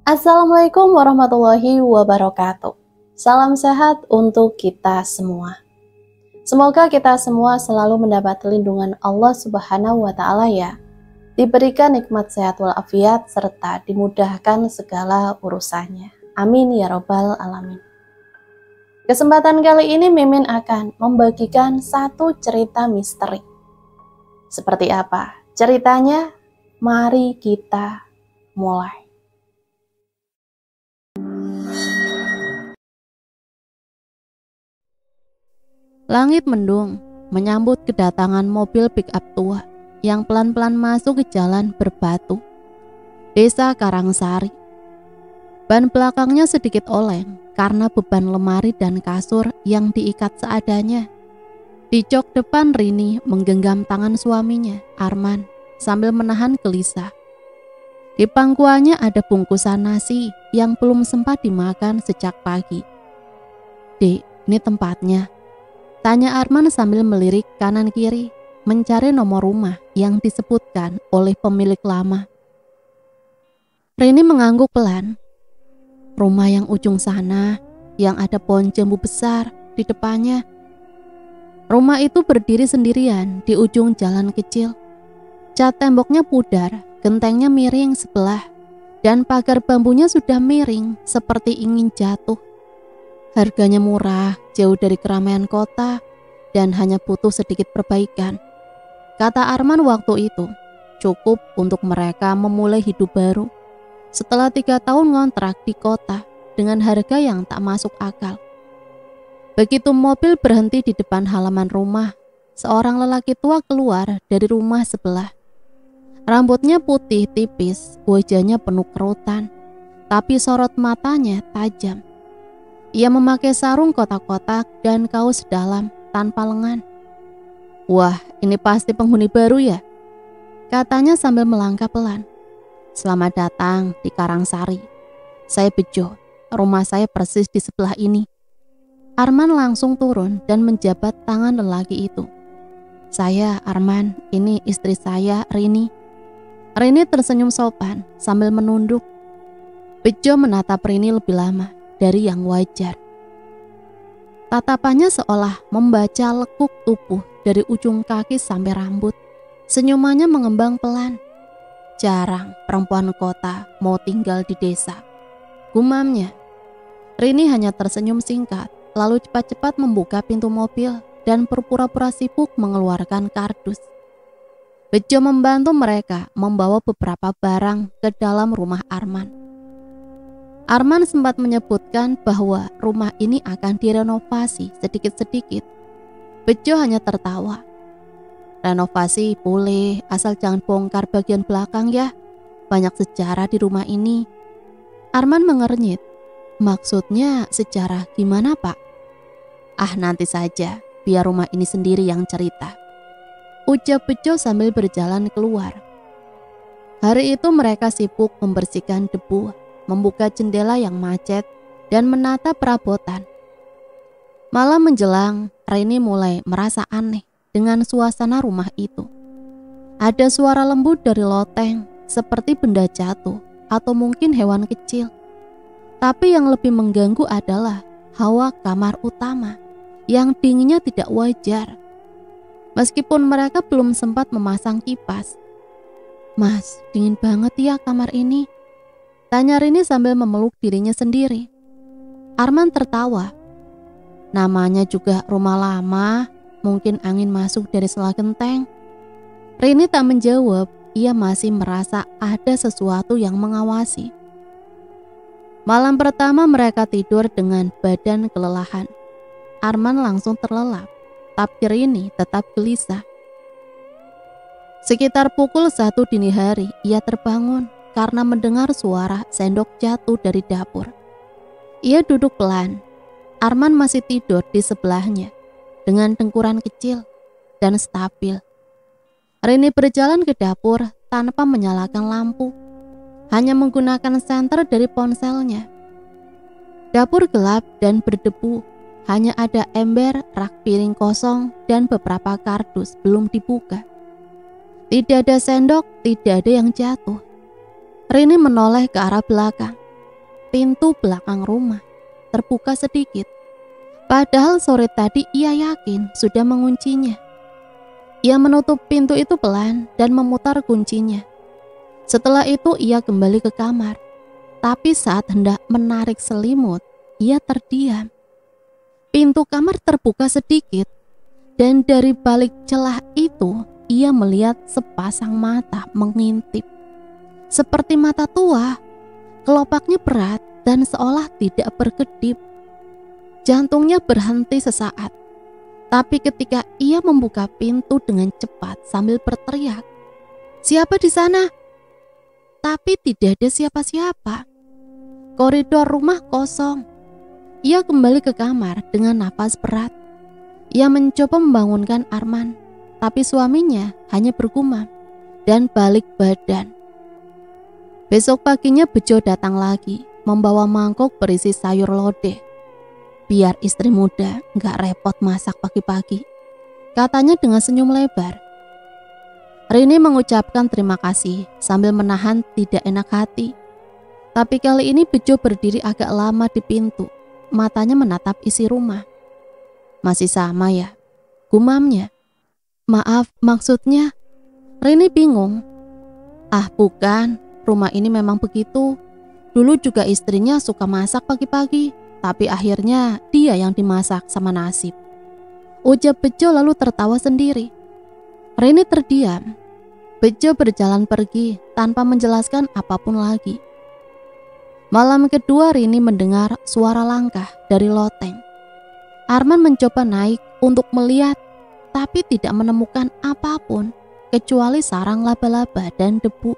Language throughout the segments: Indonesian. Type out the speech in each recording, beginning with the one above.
Assalamualaikum warahmatullahi wabarakatuh. Salam sehat untuk kita semua. Semoga kita semua selalu mendapat lindungan Allah Subhanahu wa Ta'ala ya. Diberikan nikmat sehat walafiat serta dimudahkan segala urusannya. Amin ya Robbal 'Alamin. Kesempatan kali ini Mimin akan membagikan satu cerita misteri. Seperti apa ceritanya? Mari kita mulai. Langit mendung menyambut kedatangan mobil pick-up tua yang pelan-pelan masuk ke jalan berbatu Desa Karangsari. Ban belakangnya sedikit oleng karena beban lemari dan kasur yang diikat seadanya. Di jok depan Rini menggenggam tangan suaminya, Arman, sambil menahan gelisah. Di pangkuannya ada bungkusan nasi yang belum sempat dimakan sejak pagi. "Dek, ini tempatnya?" tanya Arman sambil melirik kanan kiri, mencari nomor rumah yang disebutkan oleh pemilik lama. Rini mengangguk pelan. "Rumah yang ujung sana, yang ada pohon jambu besar di depannya." Rumah itu berdiri sendirian di ujung jalan kecil. Cat temboknya pudar, gentengnya miring sebelah, dan pagar bambunya sudah miring seperti ingin jatuh. Harganya murah, jauh dari keramaian kota, dan hanya butuh sedikit perbaikan. Kata Arman waktu itu, cukup untuk mereka memulai hidup baru. Setelah 3 tahun ngontrak di kota dengan harga yang tak masuk akal. Begitu mobil berhenti di depan halaman rumah, seorang lelaki tua keluar dari rumah sebelah. Rambutnya putih tipis, wajahnya penuh kerutan, tapi sorot matanya tajam. Ia memakai sarung kotak-kotak dan kaos dalam tanpa lengan. "Wah, ini pasti penghuni baru ya?" katanya sambil melangkah pelan. "Selamat datang di Karangsari. Saya Bejo, rumah saya persis di sebelah ini." Arman langsung turun dan menjabat tangan lelaki itu. "Saya Arman, ini istri saya Rini." Rini tersenyum sopan sambil menunduk. Bejo menatap Rini lebih lama dari yang wajar. Tatapannya seolah membaca lekuk tubuh dari ujung kaki sampai rambut. Senyumannya mengembang pelan. "Jarang perempuan kota mau tinggal di desa," gumamnya. Rini hanya tersenyum singkat, lalu cepat-cepat membuka pintu mobil dan berpura-pura sibuk mengeluarkan kardus. Bejo membantu mereka membawa beberapa barang ke dalam rumah Arman. Arman sempat menyebutkan bahwa rumah ini akan direnovasi sedikit-sedikit. Bejo hanya tertawa. "Renovasi boleh, asal jangan bongkar bagian belakang ya. Banyak sejarah di rumah ini." Arman mengernyit. "Maksudnya sejarah gimana, Pak?" "Ah, nanti saja, biar rumah ini sendiri yang cerita," ucap Bejo sambil berjalan keluar. Hari itu mereka sibuk membersihkan debu, membuka jendela yang macet, dan menata perabotan. Malam menjelang, Rini mulai merasa aneh dengan suasana rumah itu. Ada suara lembut dari loteng, seperti benda jatuh atau mungkin hewan kecil. Tapi yang lebih mengganggu adalah hawa kamar utama yang dinginnya tidak wajar. Meskipun mereka belum sempat memasang kipas. "Mas, dingin banget ya kamar ini," tanya Rini sambil memeluk dirinya sendiri. Arman tertawa. "Namanya juga rumah lama, mungkin angin masuk dari sela genteng." Rini tak menjawab, ia masih merasa ada sesuatu yang mengawasi. Malam pertama mereka tidur dengan badan kelelahan. Arman langsung terlelap, tapi Rini tetap gelisah. Sekitar pukul 1 dini hari, ia terbangun karena mendengar suara sendok jatuh dari dapur. Ia duduk pelan. Arman masih tidur di sebelahnya dengan dengkuran kecil dan stabil. Rini berjalan ke dapur tanpa menyalakan lampu, hanya menggunakan senter dari ponselnya. Dapur gelap dan berdebu, hanya ada ember, rak piring kosong, dan beberapa kardus belum dibuka. Tidak ada sendok, tidak ada yang jatuh. Rini menoleh ke arah belakang. pintu belakang rumah terbuka sedikit. Padahal sore tadi ia yakin sudah menguncinya. Ia menutup pintu itu pelan dan memutar kuncinya. Setelah itu ia kembali ke kamar. Tapi saat hendak menarik selimut, ia terdiam. Pintu kamar terbuka sedikit dan dari balik celah itu ia melihat sepasang mata mengintip. Seperti mata tua, kelopaknya berat dan seolah tidak berkedip. Jantungnya berhenti sesaat. Tapi ketika ia membuka pintu dengan cepat sambil berteriak, "Siapa di sana?" Tapi tidak ada siapa-siapa. Koridor rumah kosong. Ia kembali ke kamar dengan napas berat. Ia mencoba membangunkan Arman, tapi suaminya hanya bergumam dan balik badan. Besok paginya Bejo datang lagi, membawa mangkok berisi sayur lodeh. Biar istri muda gak repot masak pagi-pagi, katanya dengan senyum lebar. Rini mengucapkan terima kasih sambil menahan tidak enak hati. Tapi kali ini Bejo berdiri agak lama di pintu, matanya menatap isi rumah. "Masih sama ya?" gumamnya. "Maaf, maksudnya..." Rini bingung. "Ah bukan, rumah ini memang begitu. Dulu juga istrinya suka masak pagi-pagi, tapi akhirnya dia yang dimasak sama nasib," ujar Bejo lalu tertawa sendiri. Rini terdiam. Bejo berjalan pergi tanpa menjelaskan apapun lagi. Malam kedua Rini mendengar suara langkah dari loteng. Arman mencoba naik untuk melihat, tapi tidak menemukan apapun kecuali sarang laba-laba dan debu.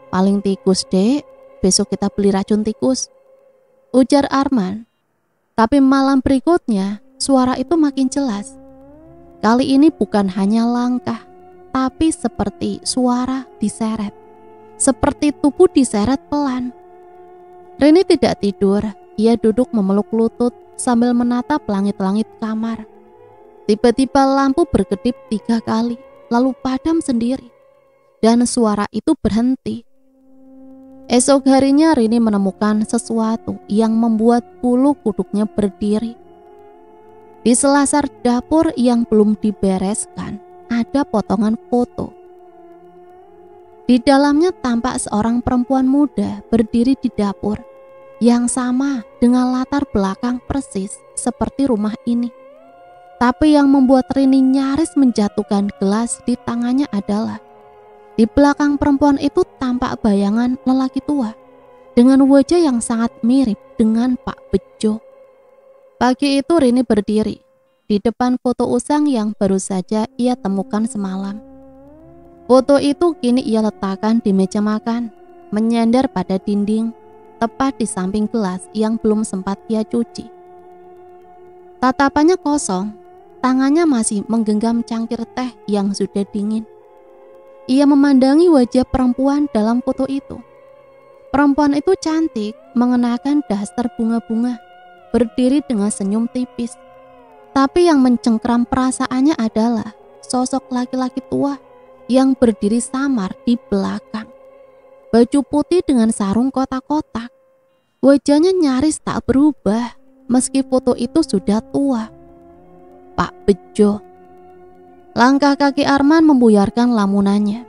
"Paling tikus, Dek. Besok kita beli racun tikus," ujar Arman. Tapi malam berikutnya suara itu makin jelas. Kali ini bukan hanya langkah, tapi seperti suara diseret. Seperti tubuh diseret pelan. Rini tidak tidur. Ia duduk memeluk lutut sambil menatap langit-langit kamar. Tiba-tiba lampu berkedip 3 kali, lalu padam sendiri. Dan suara itu berhenti. Esok harinya Rini menemukan sesuatu yang membuat bulu kuduknya berdiri. Di selasar dapur yang belum dibereskan, ada potongan foto. Di dalamnya tampak seorang perempuan muda berdiri di dapur yang sama dengan latar belakang persis seperti rumah ini. Tapi yang membuat Rini nyaris menjatuhkan gelas di tangannya adalah di belakang perempuan itu tampak bayangan lelaki tua dengan wajah yang sangat mirip dengan Pak Bejo. Pagi itu Rini berdiri di depan foto usang yang baru saja ia temukan semalam. Foto itu kini ia letakkan di meja makan, menyandar pada dinding, tepat di samping gelas yang belum sempat ia cuci. Tatapannya kosong, tangannya masih menggenggam cangkir teh yang sudah dingin. Ia memandangi wajah perempuan dalam foto itu. Perempuan itu cantik, mengenakan daster bunga-bunga, berdiri dengan senyum tipis. Tapi yang mencengkram perasaannya adalah sosok laki-laki tua yang berdiri samar di belakang. Baju putih dengan sarung kotak-kotak. Wajahnya nyaris tak berubah meski foto itu sudah tua. Pak Bejo. Langkah kaki Arman membuyarkan lamunannya.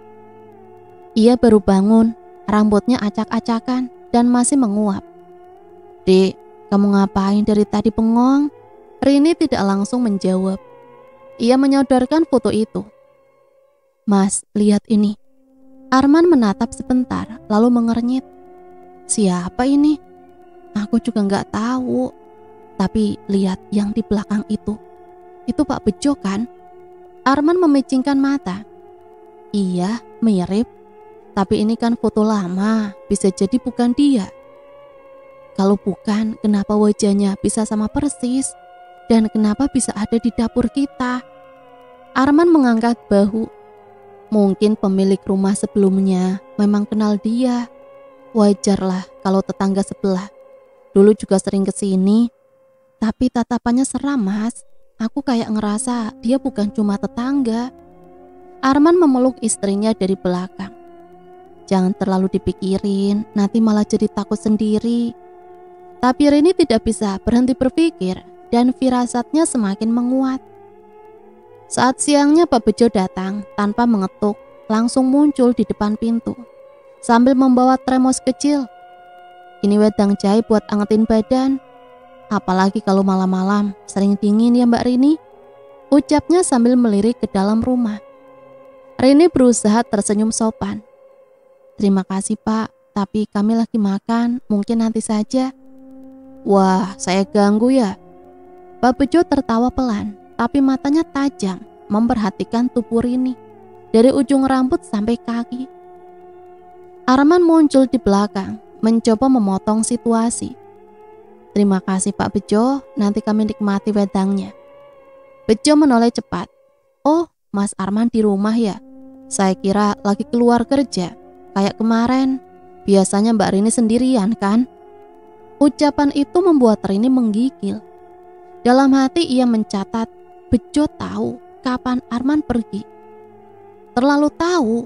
Ia baru bangun, rambutnya acak-acakan dan masih menguap. "Dek, kamu ngapain dari tadi bengong?" Rini tidak langsung menjawab. Ia menyodorkan foto itu. "Mas, lihat ini." Arman menatap sebentar lalu mengernyit. "Siapa ini?" "Aku juga nggak tahu. Tapi lihat yang di belakang itu. Itu Pak Bejo kan?" Arman memicingkan mata. "Iya, mirip. Tapi ini kan foto lama, bisa jadi bukan dia." "Kalau bukan, kenapa wajahnya bisa sama persis? Dan kenapa bisa ada di dapur kita?" Arman mengangkat bahu. Mungkin pemilik rumah sebelumnya memang kenal dia. Wajarlah kalau tetangga sebelah. Dulu juga sering kesini. Tapi tatapannya seram, Mas. Aku kayak ngerasa dia bukan cuma tetangga. Arman memeluk istrinya dari belakang. "Jangan terlalu dipikirin, nanti malah jadi takut sendiri. Tapi Rini tidak bisa berhenti berpikir dan firasatnya semakin menguat. Saat siangnya Pak Bejo datang tanpa mengetuk, langsung muncul di depan pintu sambil membawa termos kecil. Ini wedang jahe buat angetin badan. Apalagi kalau malam-malam sering dingin ya Mbak Rini, ucapnya sambil melirik ke dalam rumah. Rini berusaha tersenyum sopan. Terima kasih Pak, tapi kami lagi makan, mungkin nanti saja. Wah, saya ganggu ya? Pak Bejo tertawa pelan, tapi matanya tajam memperhatikan tubuh Rini dari ujung rambut sampai kaki. Arman muncul di belakang, mencoba memotong situasi. Terima kasih Pak Bejo, nanti kami nikmati wedangnya. Bejo menoleh cepat. Oh, Mas Arman di rumah ya? Saya kira lagi keluar kerja. Kayak kemarin, biasanya Mbak Rini sendirian kan? Ucapan itu membuat Rini menggigil. Dalam hati ia mencatat, Bejo tahu kapan Arman pergi. Terlalu tahu.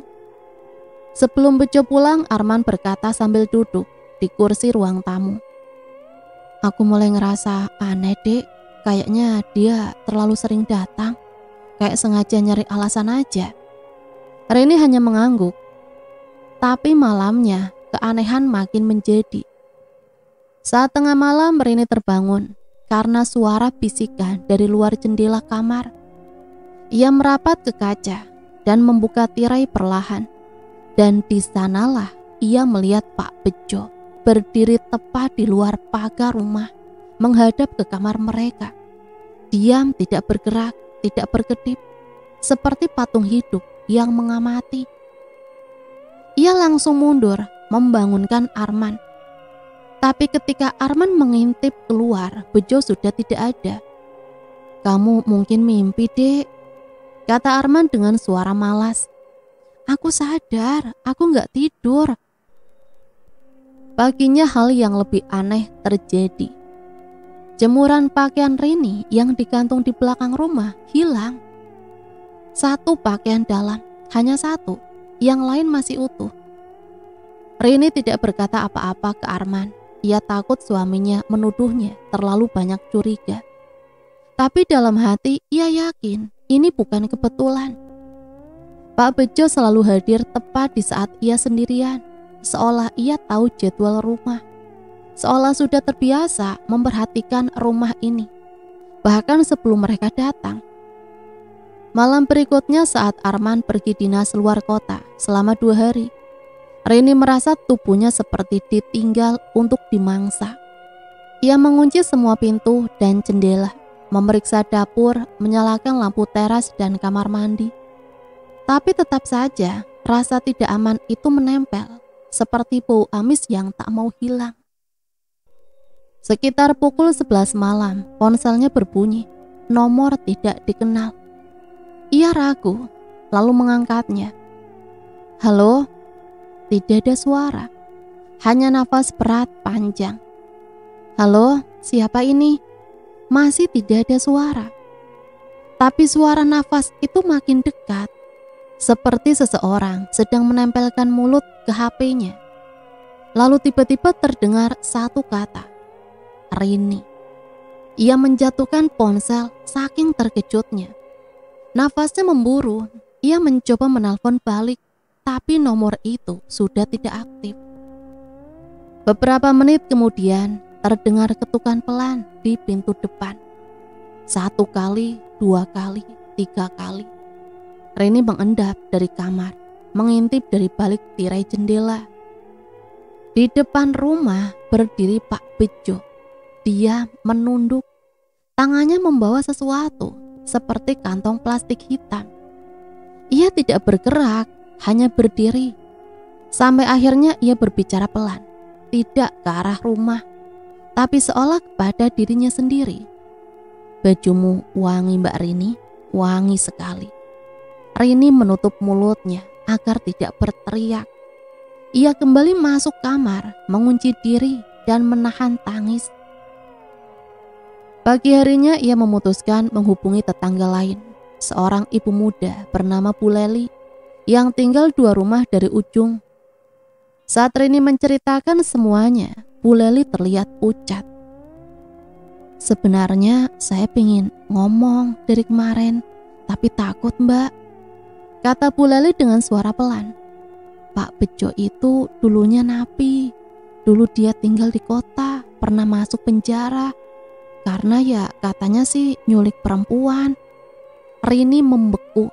Sebelum Bejo pulang, Arman berkata sambil duduk di kursi ruang tamu. Aku mulai ngerasa aneh dek, kayaknya dia terlalu sering datang. Kayak sengaja nyari alasan aja. Rini hanya mengangguk. Tapi malamnya keanehan makin menjadi. Saat tengah malam Rini terbangun karena suara bisikan dari luar jendela kamar. Ia merapat ke kaca dan membuka tirai perlahan. Dan di sanalah ia melihat Pak Bejo berdiri tepat di luar pagar rumah menghadap ke kamar mereka. Diam, tidak bergerak, tidak berkedip, seperti patung hidup yang mengamati. Ia langsung mundur membangunkan Arman. Tapi ketika Arman mengintip keluar, Bejo sudah tidak ada. Kamu mungkin mimpi dek, kata Arman dengan suara malas. Aku sadar, aku gak tidur. Paginya hal yang lebih aneh terjadi. Jemuran pakaian Rini yang digantung di belakang rumah hilang. Satu pakaian dalam, hanya satu, yang lain masih utuh. Rini tidak berkata apa-apa ke Arman. Ia takut suaminya menuduhnya terlalu banyak curiga. Tapi dalam hati ia yakin ini bukan kebetulan. Pak Bejo selalu hadir tepat di saat ia sendirian, seolah ia tahu jadwal rumah. Seolah sudah terbiasa memperhatikan rumah ini, bahkan sebelum mereka datang. Malam berikutnya saat Arman pergi dinas luar kota selama 2 hari, Rini merasa tubuhnya seperti ditinggal untuk dimangsa. Ia mengunci semua pintu dan jendela, memeriksa dapur, menyalakan lampu teras dan kamar mandi. Tapi tetap saja rasa tidak aman itu menempel, seperti bau amis yang tak mau hilang. Sekitar pukul 11 malam, ponselnya berbunyi, nomor tidak dikenal. Ia ragu, lalu mengangkatnya. Halo? Tidak ada suara, hanya nafas berat panjang. Halo, siapa ini? Masih tidak ada suara. Tapi suara nafas itu makin dekat, seperti seseorang sedang menempelkan mulut ke HP-nya. Lalu tiba-tiba terdengar satu kata, Rini. Ia menjatuhkan ponsel saking terkejutnya. Nafasnya memburu, ia mencoba menelpon balik, tapi nomor itu sudah tidak aktif. Beberapa menit kemudian terdengar ketukan pelan di pintu depan. 1 kali, 2 kali, 3 kali. Rini mengendap dari kamar, mengintip dari balik tirai jendela. Di depan rumah berdiri Pak Bejo. Dia menunduk, tangannya membawa sesuatu seperti kantong plastik hitam. Ia tidak bergerak, hanya berdiri. Sampai akhirnya ia berbicara pelan, tidak ke arah rumah, tapi seolah kepada dirinya sendiri. Bajumu wangi Mbak Rini, wangi sekali. Rini menutup mulutnya agar tidak berteriak. Ia kembali masuk kamar, mengunci diri dan menahan tangis. Pagi harinya ia memutuskan menghubungi tetangga lain, seorang ibu muda bernama Bu Leli yang tinggal 2 rumah dari ujung. Saat Rini menceritakan semuanya, Bu Bu Leli terlihat pucat. "Sebenarnya saya pingin ngomong dari kemarin, tapi takut, Mbak," kata Bu Leli dengan suara pelan. "Pak Bejo itu dulunya napi. Dulu dia tinggal di kota, pernah masuk penjara. Karena ya katanya sih nyulik perempuan." Rini membeku.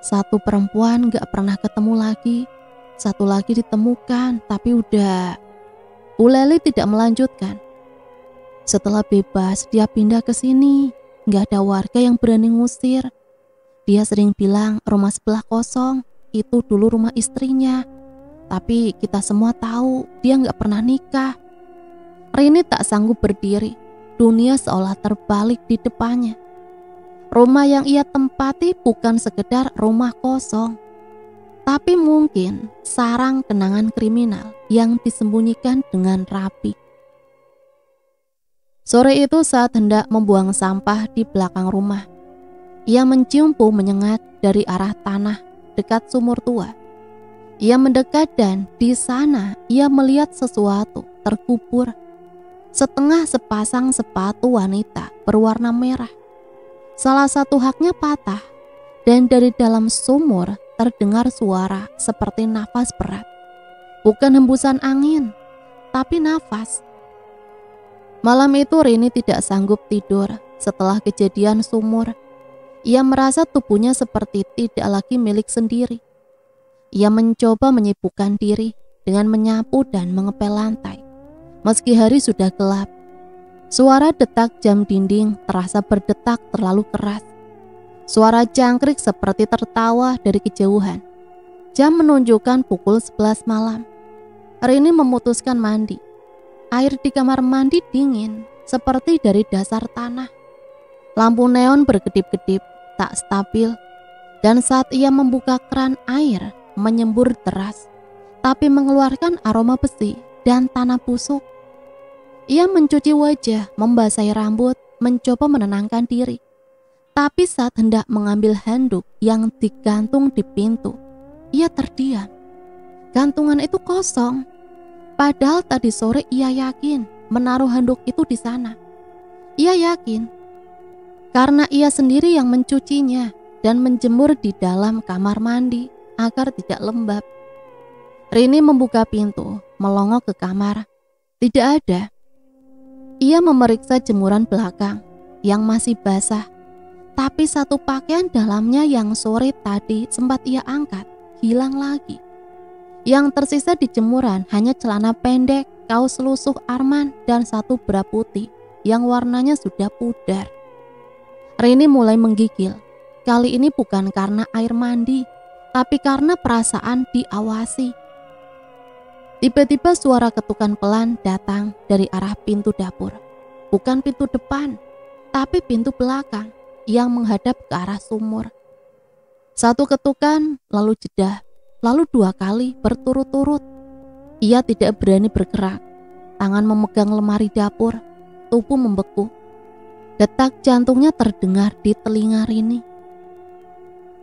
Satu perempuan gak pernah ketemu lagi, satu lagi ditemukan, tapi udah. Bu Leli tidak melanjutkan. "Setelah bebas, dia pindah ke sini. Gak ada warga yang berani ngusir. Dia sering bilang rumah sebelah kosong, itu dulu rumah istrinya. Tapi kita semua tahu dia gak pernah nikah." Rini tak sanggup berdiri. Dunia seolah terbalik di depannya. Rumah yang ia tempati bukan sekedar rumah kosong, tapi mungkin sarang kenangan kriminal yang disembunyikan dengan rapi. Sore itu saat hendak membuang sampah di belakang rumah, ia mencium bau menyengat dari arah tanah dekat sumur tua. Ia mendekat dan di sana ia melihat sesuatu terkubur. Setengah sepasang sepatu wanita berwarna merah. Salah satu haknya patah dan dari dalam sumur terdengar suara seperti nafas berat. Bukan hembusan angin, tapi nafas. Malam itu Rini tidak sanggup tidur setelah kejadian sumur. Ia merasa tubuhnya seperti tidak lagi milik sendiri. Ia mencoba menyibukkan diri dengan menyapu dan mengepel lantai. Meski hari sudah gelap, suara detak jam dinding terasa berdetak terlalu keras. Suara jangkrik seperti tertawa dari kejauhan. Jam menunjukkan pukul 11 malam. Rini memutuskan mandi. Air di kamar mandi dingin, seperti dari dasar tanah. Lampu neon berkedip-kedip, tak stabil. Dan saat ia membuka keran air, menyembur deras, tapi mengeluarkan aroma besi dan tanah busuk. Ia mencuci wajah, membasahi rambut, mencoba menenangkan diri. Tapi saat hendak mengambil handuk yang digantung di pintu, ia terdiam. Gantungan itu kosong. Padahal tadi sore ia yakin menaruh handuk itu di sana. Ia yakin karena ia sendiri yang mencucinya dan menjemur di dalam kamar mandi agar tidak lembab. Rini membuka pintu, melongo ke kamar. Tidak ada. Ia memeriksa jemuran belakang yang masih basah, tapi satu pakaian dalamnya yang sore tadi sempat ia angkat hilang lagi. Yang tersisa di jemuran hanya celana pendek, kaos lusuh Arman, dan satu bra putih yang warnanya sudah pudar. Rini mulai menggigil. Kali ini bukan karena air mandi, tapi karena perasaan diawasi. Tiba-tiba suara ketukan pelan datang dari arah pintu dapur. Bukan pintu depan, tapi pintu belakang yang menghadap ke arah sumur. Satu ketukan, lalu jeda, lalu 2 kali berturut-turut. Ia tidak berani bergerak. Tangan memegang lemari dapur, tubuh membeku. Detak jantungnya terdengar di telinga Rini.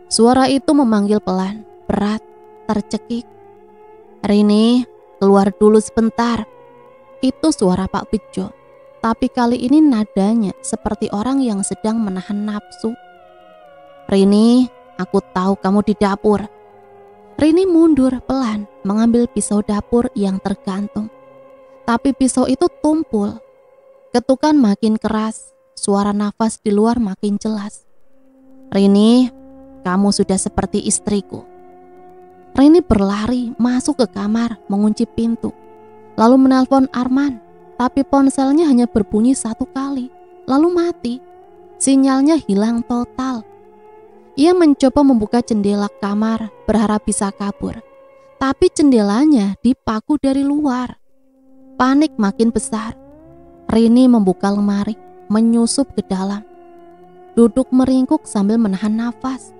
Suara itu memanggil pelan, berat, tercekik. "Rini, keluar dulu sebentar." Itu suara Pak Bejo, tapi kali ini nadanya seperti orang yang sedang menahan nafsu. "Rini, aku tahu kamu di dapur." Rini mundur pelan mengambil pisau dapur yang tergantung. Tapi pisau itu tumpul. Ketukan makin keras, suara nafas di luar makin jelas. "Rini, kamu sudah seperti istriku." Rini berlari masuk ke kamar, mengunci pintu, lalu menelpon Arman, tapi ponselnya hanya berbunyi 1 kali, lalu mati. Sinyalnya hilang total. Ia mencoba membuka jendela kamar, berharap bisa kabur, tapi jendelanya dipaku dari luar. Panik makin besar. Rini membuka lemari, menyusup ke dalam, duduk meringkuk sambil menahan nafas.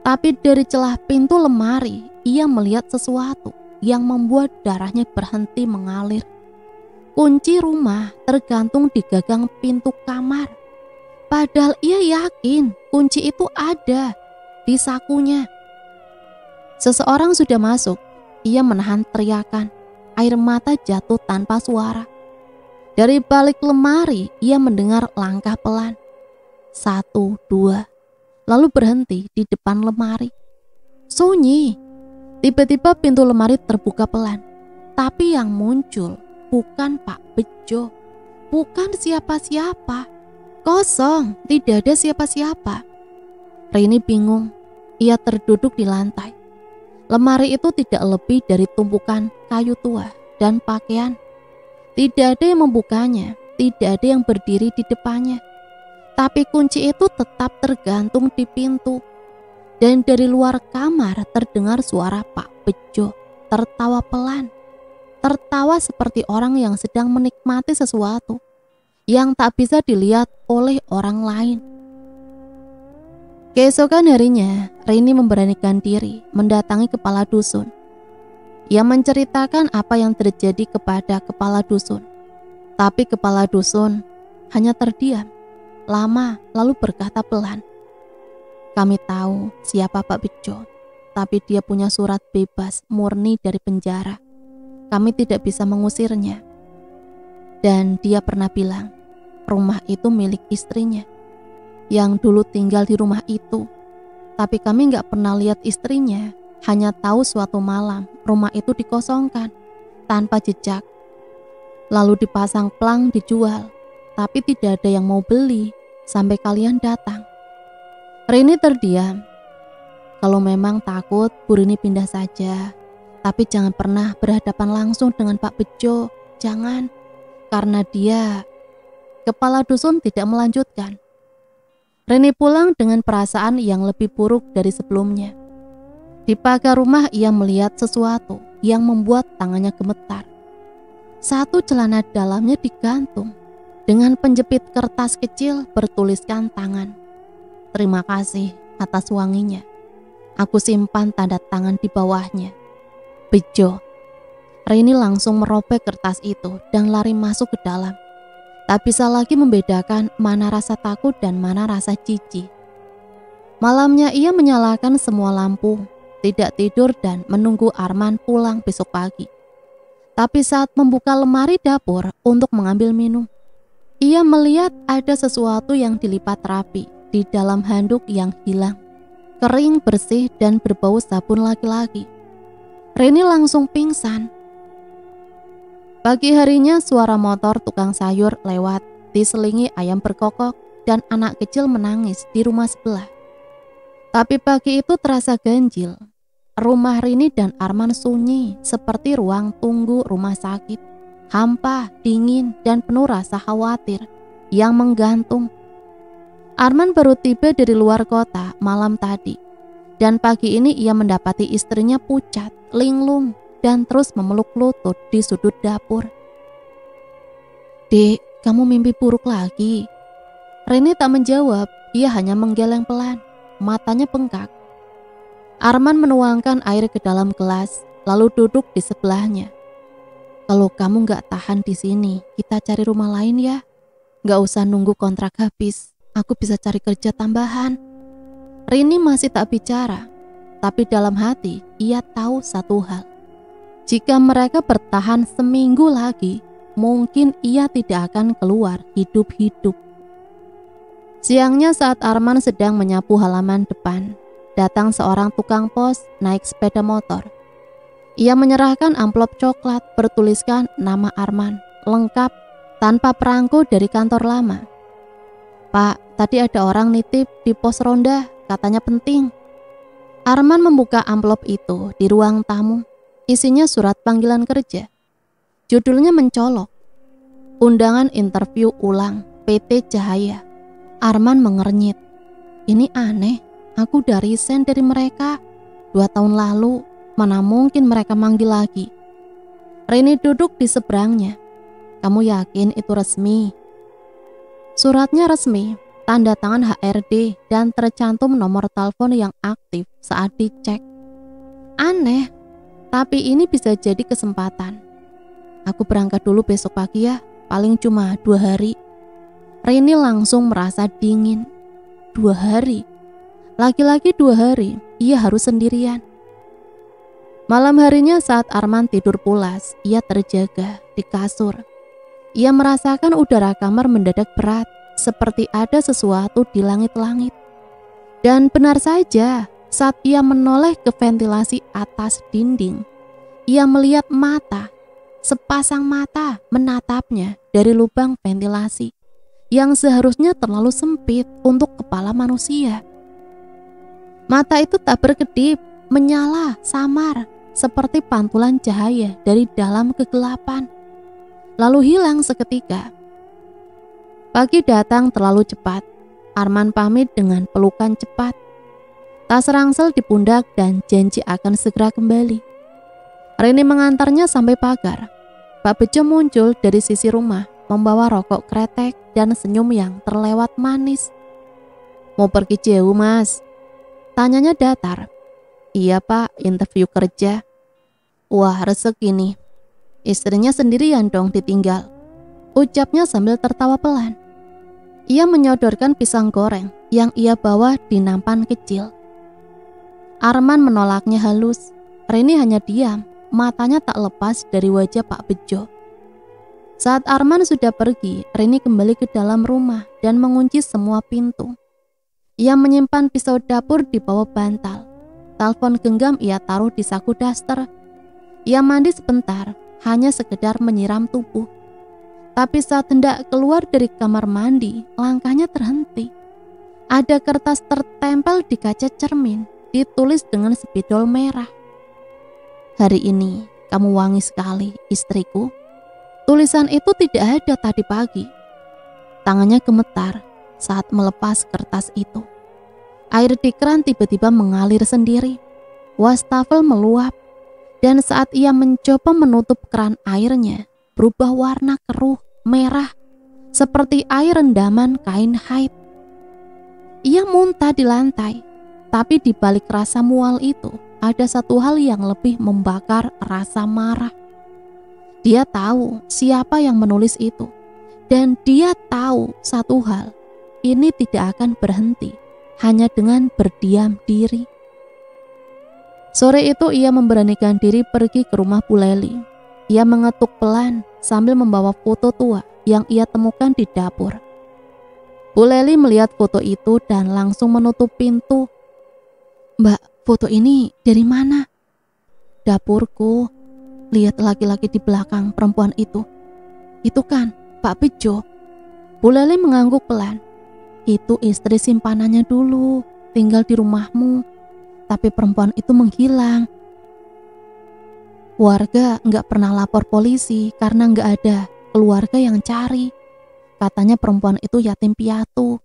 Tapi dari celah pintu lemari, ia melihat sesuatu yang membuat darahnya berhenti mengalir. Kunci rumah tergantung di gagang pintu kamar. Padahal ia yakin kunci itu ada di sakunya. Seseorang sudah masuk. Ia menahan teriakan. air mata jatuh tanpa suara. Dari balik lemari, ia mendengar langkah pelan. 1, 2, lalu berhenti di depan lemari. Sunyi. Tiba-tiba pintu lemari terbuka pelan. Tapi yang muncul bukan Pak Bejo, bukan siapa-siapa. Kosong, tidak ada siapa-siapa. Rini bingung. Ia terduduk di lantai. Lemari itu tidak lebih dari tumpukan kayu tua dan pakaian. Tidak ada yang membukanya, tidak ada yang berdiri di depannya. Tapi kunci itu tetap tergantung di pintu. Dan dari luar kamar terdengar suara Pak Bejo tertawa pelan. Tertawa seperti orang yang sedang menikmati sesuatu yang tak bisa dilihat oleh orang lain. Keesokan harinya, Rini memberanikan diri mendatangi kepala dusun. Ia menceritakan apa yang terjadi kepada kepala dusun. Tapi kepala dusun hanya terdiam, lama lalu berkata pelan, "Kami tahu siapa Pak Bejo, tapi dia punya surat bebas murni dari penjara. Kami tidak bisa mengusirnya. Dan dia pernah bilang, rumah itu milik istrinya yang dulu tinggal di rumah itu. Tapi kami gak pernah lihat istrinya, hanya tahu suatu malam rumah itu dikosongkan tanpa jejak. Lalu dipasang plang dijual, tapi tidak ada yang mau beli sampai kalian datang." Rini terdiam. Kalau memang takut, Bu Rini pindah saja. Tapi jangan pernah berhadapan langsung dengan Pak Bejo, jangan. Karena dia... Kepala dusun tidak melanjutkan. Rini pulang dengan perasaan yang lebih buruk dari sebelumnya. Di pagar rumah ia melihat sesuatu yang membuat tangannya gemetar. Satu celana dalamnya digantung dengan penjepit kertas kecil bertuliskan tangan. "Terima kasih atas wanginya. Aku simpan tanda tangan di bawahnya. Bejo." Rini langsung merobek kertas itu dan lari masuk ke dalam. Tak bisa lagi membedakan mana rasa takut dan mana rasa jijik. Malamnya ia menyalakan semua lampu, tidak tidur dan menunggu Arman pulang besok pagi. Tapi saat membuka lemari dapur untuk mengambil minum, ia melihat ada sesuatu yang dilipat rapi di dalam handuk yang hilang. Kering, bersih, dan berbau sabun laki-laki. Rini langsung pingsan. Pagi harinya suara motor tukang sayur lewat, diselingi ayam berkokok dan anak kecil menangis di rumah sebelah. Tapi pagi itu terasa ganjil. Rumah Rini dan Arman sunyi seperti ruang tunggu rumah sakit. Hampa, dingin, dan penuh rasa khawatir yang menggantung. Arman baru tiba dari luar kota malam tadi. Dan pagi ini ia mendapati istrinya pucat, linglung, dan terus memeluk lutut di sudut dapur. "Dek, kamu mimpi buruk lagi?" Rini tak menjawab, ia hanya menggeleng pelan, matanya bengkak. Arman menuangkan air ke dalam gelas, lalu duduk di sebelahnya. "Kalau kamu gak tahan di sini, kita cari rumah lain ya. Gak usah nunggu kontrak habis, aku bisa cari kerja tambahan." Rini masih tak bicara, tapi dalam hati ia tahu satu hal. Jika mereka bertahan seminggu lagi, mungkin ia tidak akan keluar hidup-hidup. Siangnya saat Arman sedang menyapu halaman depan, datang seorang tukang pos naik sepeda motor. Ia menyerahkan amplop coklat bertuliskan nama Arman, lengkap, tanpa perangko dari kantor lama. "Pak, tadi ada orang nitip di pos ronda, katanya penting." Arman membuka amplop itu di ruang tamu. Isinya surat panggilan kerja. Judulnya mencolok. Undangan interview ulang PT Cahaya. Arman mengernyit. Ini aneh, aku udah resign dari mereka 2 tahun lalu, mana mungkin mereka manggil lagi. Rini duduk di seberangnya. "Kamu yakin itu resmi?" Suratnya resmi, tanda tangan HRD dan tercantum nomor telepon yang aktif saat dicek. Aneh, tapi ini bisa jadi kesempatan. "Aku berangkat dulu besok pagi ya, paling cuma 2 hari. Rini langsung merasa dingin. 2 hari? Lagi-lagi 2 hari, ia harus sendirian. Malam harinya saat Arman tidur pulas, ia terjaga di kasur. Ia merasakan udara kamar mendadak berat, seperti ada sesuatu di langit-langit. Dan benar saja, saat ia menoleh ke ventilasi atas dinding, ia melihat mata, sepasang mata menatapnya dari lubang ventilasi yang seharusnya terlalu sempit untuk kepala manusia. Mata itu tak berkedip, menyala samar seperti pantulan cahaya dari dalam kegelapan, lalu hilang seketika. Pagi datang terlalu cepat. Arman pamit dengan pelukan cepat, tas rangsel di pundak dan janji akan segera kembali. Reni mengantarnya sampai pagar. Pak Bejo muncul dari sisi rumah, membawa rokok kretek dan senyum yang terlewat manis. "Mau pergi jauh, Mas?" tanyanya datar. "Iya, Pak, interview kerja." "Wah, rezeki nih. Istrinya sendirian dong ditinggal," ucapnya sambil tertawa pelan. Ia menyodorkan pisang goreng yang ia bawa di nampan kecil. Arman menolaknya halus. Reni hanya diam, matanya tak lepas dari wajah Pak Bejo. Saat Arman sudah pergi, Reni kembali ke dalam rumah dan mengunci semua pintu. Ia menyimpan pisau dapur di bawah bantal. Telepon genggam ia taruh di saku daster. Ia mandi sebentar, hanya sekedar menyiram tubuh. Tapi saat hendak keluar dari kamar mandi, langkahnya terhenti. Ada kertas tertempel di kaca cermin, ditulis dengan spidol merah. "Hari ini kamu wangi sekali, istriku." Tulisan itu tidak ada tadi pagi. Tangannya gemetar saat melepas kertas itu. Air di keran tiba-tiba mengalir sendiri. Wastafel meluap, dan saat ia mencoba menutup keran airnya, berubah warna keruh, merah, seperti air rendaman kain haid. Ia muntah di lantai, tapi di balik rasa mual itu, ada satu hal yang lebih membakar rasa marah. Dia tahu siapa yang menulis itu, dan dia tahu satu hal, ini tidak akan berhenti hanya dengan berdiam diri. Sore itu ia memberanikan diri pergi ke rumah Bu Leli. Ia mengetuk pelan sambil membawa foto tua yang ia temukan di dapur. Bu Leli melihat foto itu dan langsung menutup pintu. "Mbak, foto ini dari mana?" "Dapurku. Lihat laki-laki di belakang perempuan itu. Itu kan Pak Bejo." Bu Leli mengangguk pelan. "Itu istri simpanannya dulu, tinggal di rumahmu. Tapi perempuan itu menghilang. Warga nggak pernah lapor polisi karena nggak ada keluarga yang cari. Katanya perempuan itu yatim piatu.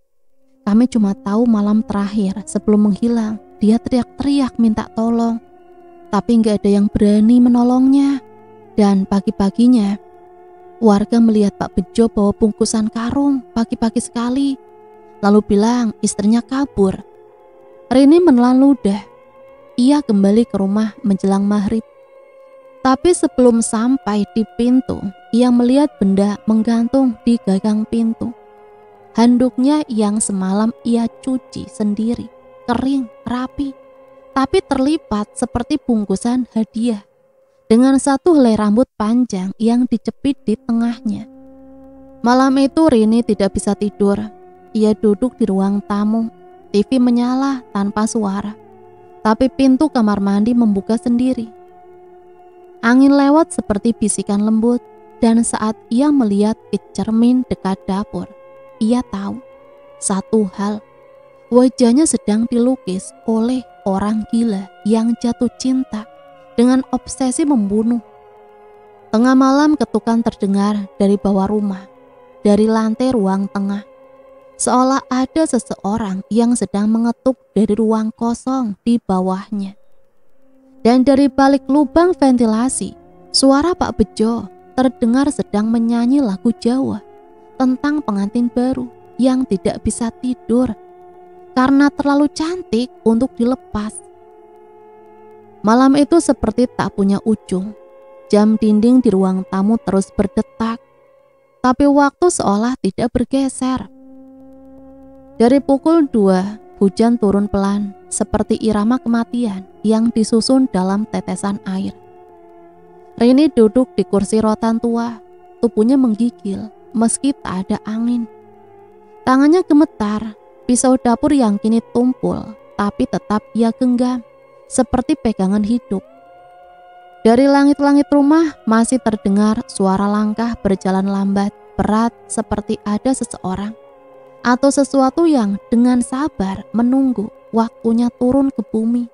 Kami cuma tahu malam terakhir sebelum menghilang, dia teriak-teriak minta tolong. Tapi nggak ada yang berani menolongnya. Dan pagi-paginya, warga melihat Pak Bejo bawa bungkusan karung pagi-pagi sekali. Lalu bilang istrinya kabur." Reni menelan ludah. Ia kembali ke rumah menjelang maghrib. Tapi sebelum sampai di pintu, ia melihat benda menggantung di gagang pintu. Handuknya yang semalam ia cuci sendiri, kering, rapi, tapi terlipat seperti bungkusan hadiah, dengan satu helai rambut panjang yang dicepit di tengahnya. Malam itu Rini tidak bisa tidur. Ia duduk di ruang tamu. TV menyala tanpa suara, tapi pintu kamar mandi membuka sendiri. Angin lewat seperti bisikan lembut, dan saat ia melihat ke cermin dekat dapur, ia tahu satu hal. Wajahnya sedang dilukis oleh orang gila yang jatuh cinta dengan obsesi membunuh. Tengah malam ketukan terdengar dari bawah rumah, dari lantai ruang tengah. Seolah ada seseorang yang sedang mengetuk dari ruang kosong di bawahnya. Dan dari balik lubang ventilasi, suara Pak Bejo terdengar sedang menyanyi lagu Jawa tentang pengantin baru yang tidak bisa tidur karena terlalu cantik untuk dilepas. Malam itu seperti tak punya ujung. Jam dinding di ruang tamu terus berdetak, tapi waktu seolah tidak bergeser. Dari pukul 2 hujan turun pelan seperti irama kematian yang disusun dalam tetesan air. Rini duduk di kursi rotan tua, tubuhnya menggigil meski tak ada angin. Tangannya gemetar, pisau dapur yang kini tumpul tapi tetap ia genggam seperti pegangan hidup. Dari langit-langit rumah masih terdengar suara langkah berjalan lambat, berat seperti ada seseorang atau sesuatu yang dengan sabar menunggu waktunya turun ke bumi.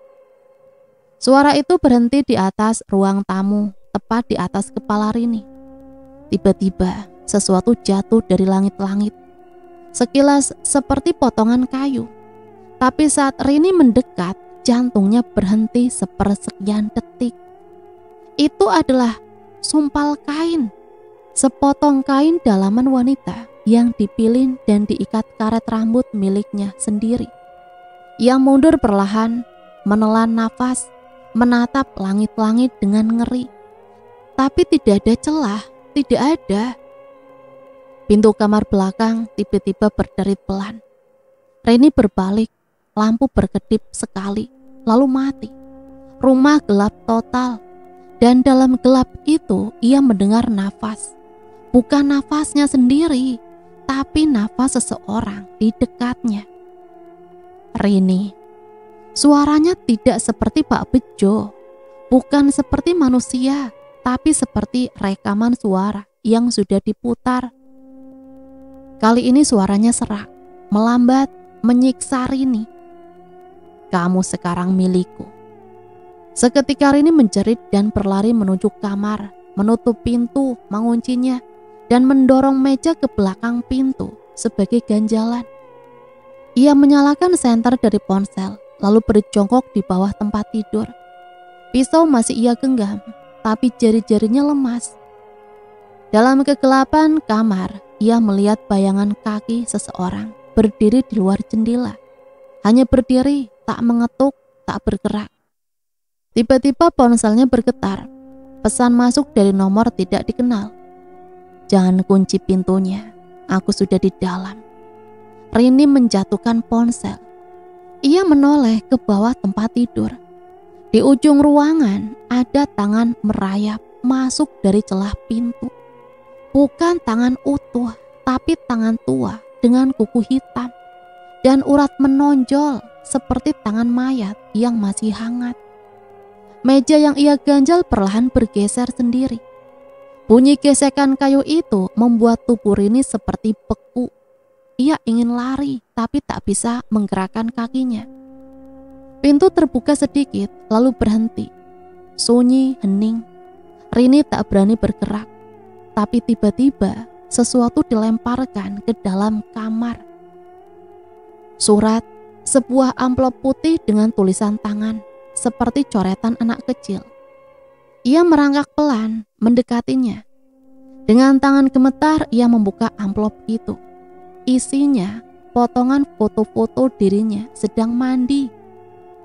Suara itu berhenti di atas ruang tamu, tepat di atas kepala Rini. Tiba-tiba sesuatu jatuh dari langit-langit, sekilas seperti potongan kayu. Tapi saat Rini mendekat, jantungnya berhenti sepersekian detik. Itu adalah sumpal kain, sepotong kain dalaman wanita yang dipilin dan diikat karet rambut miliknya sendiri. Ia mundur perlahan, menelan nafas, menatap langit-langit dengan ngeri. Tapi tidak ada celah, tidak ada. Pintu kamar belakang tiba-tiba berderit pelan. Rini berbalik, lampu berkedip sekali, lalu mati. Rumah gelap total, dan dalam gelap itu ia mendengar nafas. Bukan nafasnya sendiri, tapi nafas seseorang di dekatnya. Rini. Suaranya tidak seperti Pak Bejo, bukan seperti manusia, tapi seperti rekaman suara yang sudah diputar. Kali ini suaranya serak, melambat, menyiksa Rini. Kamu sekarang milikku. Seketika Rini menjerit dan berlari menuju kamar, menutup pintu, menguncinya, dan mendorong meja ke belakang pintu sebagai ganjalan. Ia menyalakan senter dari ponsel, lalu berjongkok di bawah tempat tidur. Pisau masih ia genggam, tapi jari-jarinya lemas. Dalam kegelapan kamar, ia melihat bayangan kaki seseorang berdiri di luar jendela. Hanya berdiri, tak mengetuk, tak bergerak. Tiba-tiba ponselnya bergetar. Pesan masuk dari nomor tidak dikenal. Jangan kunci pintunya, aku sudah di dalam. Rini menjatuhkan ponsel. Ia menoleh ke bawah tempat tidur. Di ujung ruangan ada tangan merayap masuk dari celah pintu. Bukan tangan utuh, tapi tangan tua dengan kuku hitam dan urat menonjol seperti tangan mayat yang masih hangat. Meja yang ia ganjal perlahan bergeser sendiri. Bunyi gesekan kayu itu membuat tubuh Rini seperti beku. Ia ingin lari, tapi tak bisa menggerakkan kakinya. Pintu terbuka sedikit, lalu berhenti. Sunyi, hening. Rini tak berani bergerak. Tapi tiba-tiba sesuatu dilemparkan ke dalam kamar. Surat, sebuah amplop putih dengan tulisan tangan, seperti coretan anak kecil. Ia merangkak pelan, mendekatinya. Dengan tangan gemetar, ia membuka amplop itu. Isinya potongan foto-foto dirinya sedang mandi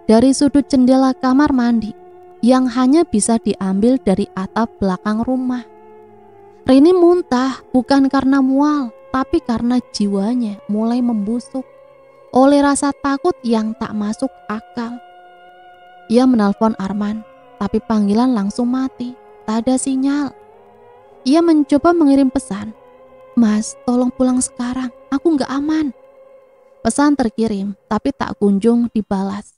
dari sudut jendela kamar mandi yang hanya bisa diambil dari atap belakang rumah. Rini muntah bukan karena mual, tapi karena jiwanya mulai membusuk oleh rasa takut yang tak masuk akal. Ia menelpon Arman, tapi panggilan langsung mati, tak ada sinyal. Ia mencoba mengirim pesan, Mas, tolong pulang sekarang, aku gak aman. Pesan terkirim, tapi tak kunjung dibalas.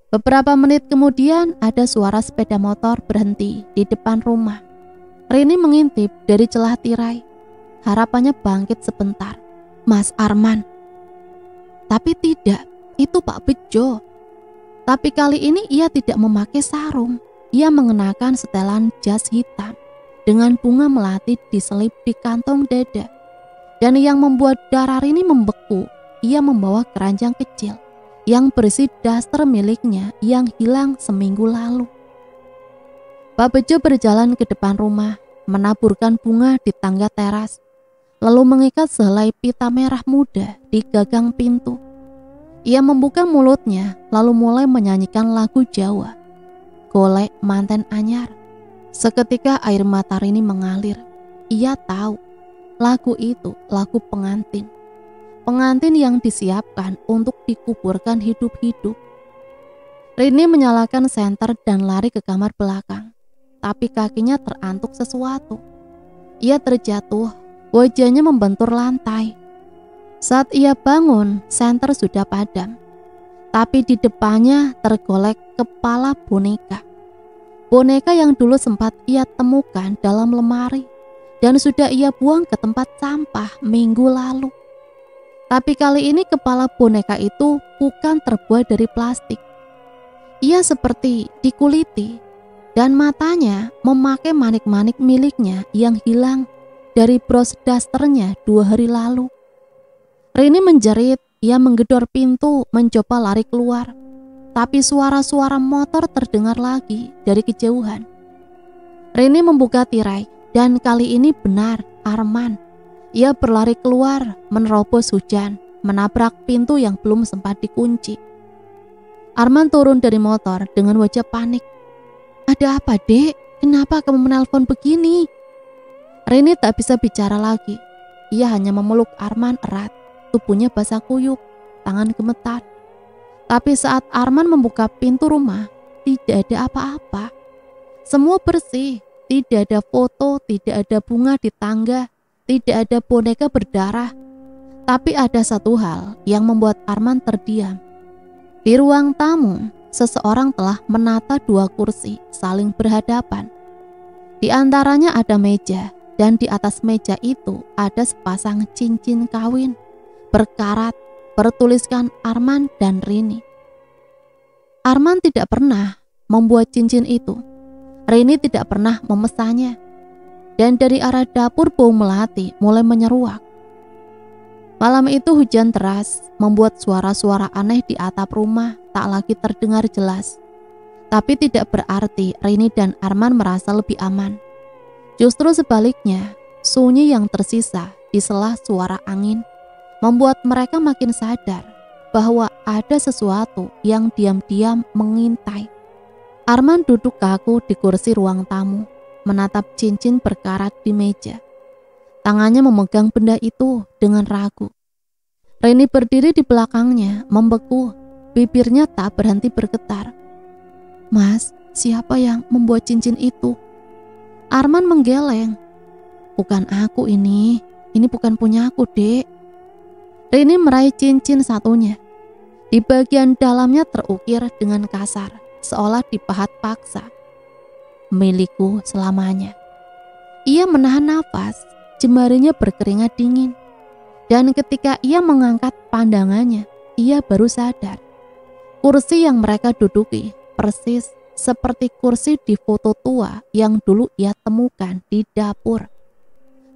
Beberapa menit kemudian ada suara sepeda motor berhenti di depan rumah. Rini mengintip dari celah tirai, harapannya bangkit sebentar. Mas Arman. Tapi tidak, itu Pak Bejo. Tapi kali ini ia tidak memakai sarung. Ia mengenakan setelan jas hitam dengan bunga melati diselip di kantong dada. Dan yang membuat darah Rini membeku, ia membawa keranjang kecil yang berisi daster miliknya yang hilang seminggu lalu. Pak Bejo berjalan ke depan rumah, menaburkan bunga di tangga teras, lalu mengikat sehelai pita merah muda di gagang pintu. Ia membuka mulutnya, lalu mulai menyanyikan lagu Jawa, Golek Manten Anyar. Seketika air mata Rini mengalir. Ia tahu, lagu itu lagu pengantin. pengantin yang disiapkan untuk dikuburkan hidup-hidup. Rini menyalakan senter dan lari ke kamar belakang, tapi kakinya terantuk sesuatu. Ia terjatuh, wajahnya membentur lantai. Saat ia bangun, senter sudah padam, tapi di depannya tergolek kepala boneka. Boneka yang dulu sempat ia temukan dalam lemari dan sudah ia buang ke tempat sampah minggu lalu. Tapi kali ini kepala boneka itu bukan terbuat dari plastik. Ia seperti dikuliti dan matanya memakai manik-manik miliknya yang hilang dari bros dasternya 2 hari lalu. Rini menjerit, ia menggedor pintu mencoba lari keluar. Tapi suara-suara motor terdengar lagi dari kejauhan. Rini membuka tirai dan kali ini benar Arman. Ia berlari keluar, menerobos hujan, menabrak pintu yang belum sempat dikunci. Arman turun dari motor dengan wajah panik. "Ada apa, Dek? Kenapa kamu menelpon begini?" Rini tak bisa bicara lagi. Ia hanya memeluk Arman erat. Tubuhnya basah kuyup, tangan gemetar. Tapi saat Arman membuka pintu rumah, tidak ada apa-apa. Semua bersih, tidak ada foto, tidak ada bunga di tangga, tidak ada boneka berdarah. Tapi ada satu hal yang membuat Arman terdiam. Di ruang tamu, seseorang telah menata 2 kursi saling berhadapan. Di antaranya ada meja, dan di atas meja itu ada sepasang cincin kawin berkarat bertuliskan Arman dan Rini. Arman tidak pernah membuat cincin itu. Rini tidak pernah memesannya. Dan dari arah dapur bau melati mulai menyeruak. Malam itu hujan deras membuat suara-suara aneh di atap rumah tak lagi terdengar jelas. Tapi tidak berarti Rini dan Arman merasa lebih aman. Justru sebaliknya, sunyi yang tersisa di sela suara angin membuat mereka makin sadar bahwa ada sesuatu yang diam-diam mengintai. Arman duduk kaku di kursi ruang tamu, menatap cincin berkarat di meja. Tangannya memegang benda itu dengan ragu. Rini berdiri di belakangnya, membeku, bibirnya tak berhenti bergetar. "Mas, siapa yang membuat cincin itu?" Arman menggeleng. "Bukan aku ini bukan punya aku, Dek." Rini meraih cincin satunya. Di bagian dalamnya terukir dengan kasar, seolah dipahat paksa. "Milikku selamanya." Ia menahan nafas, jemarinya berkeringat dingin. Dan ketika ia mengangkat pandangannya, ia baru sadar. Kursi yang mereka duduki persis seperti kursi di foto tua yang dulu ia temukan di dapur.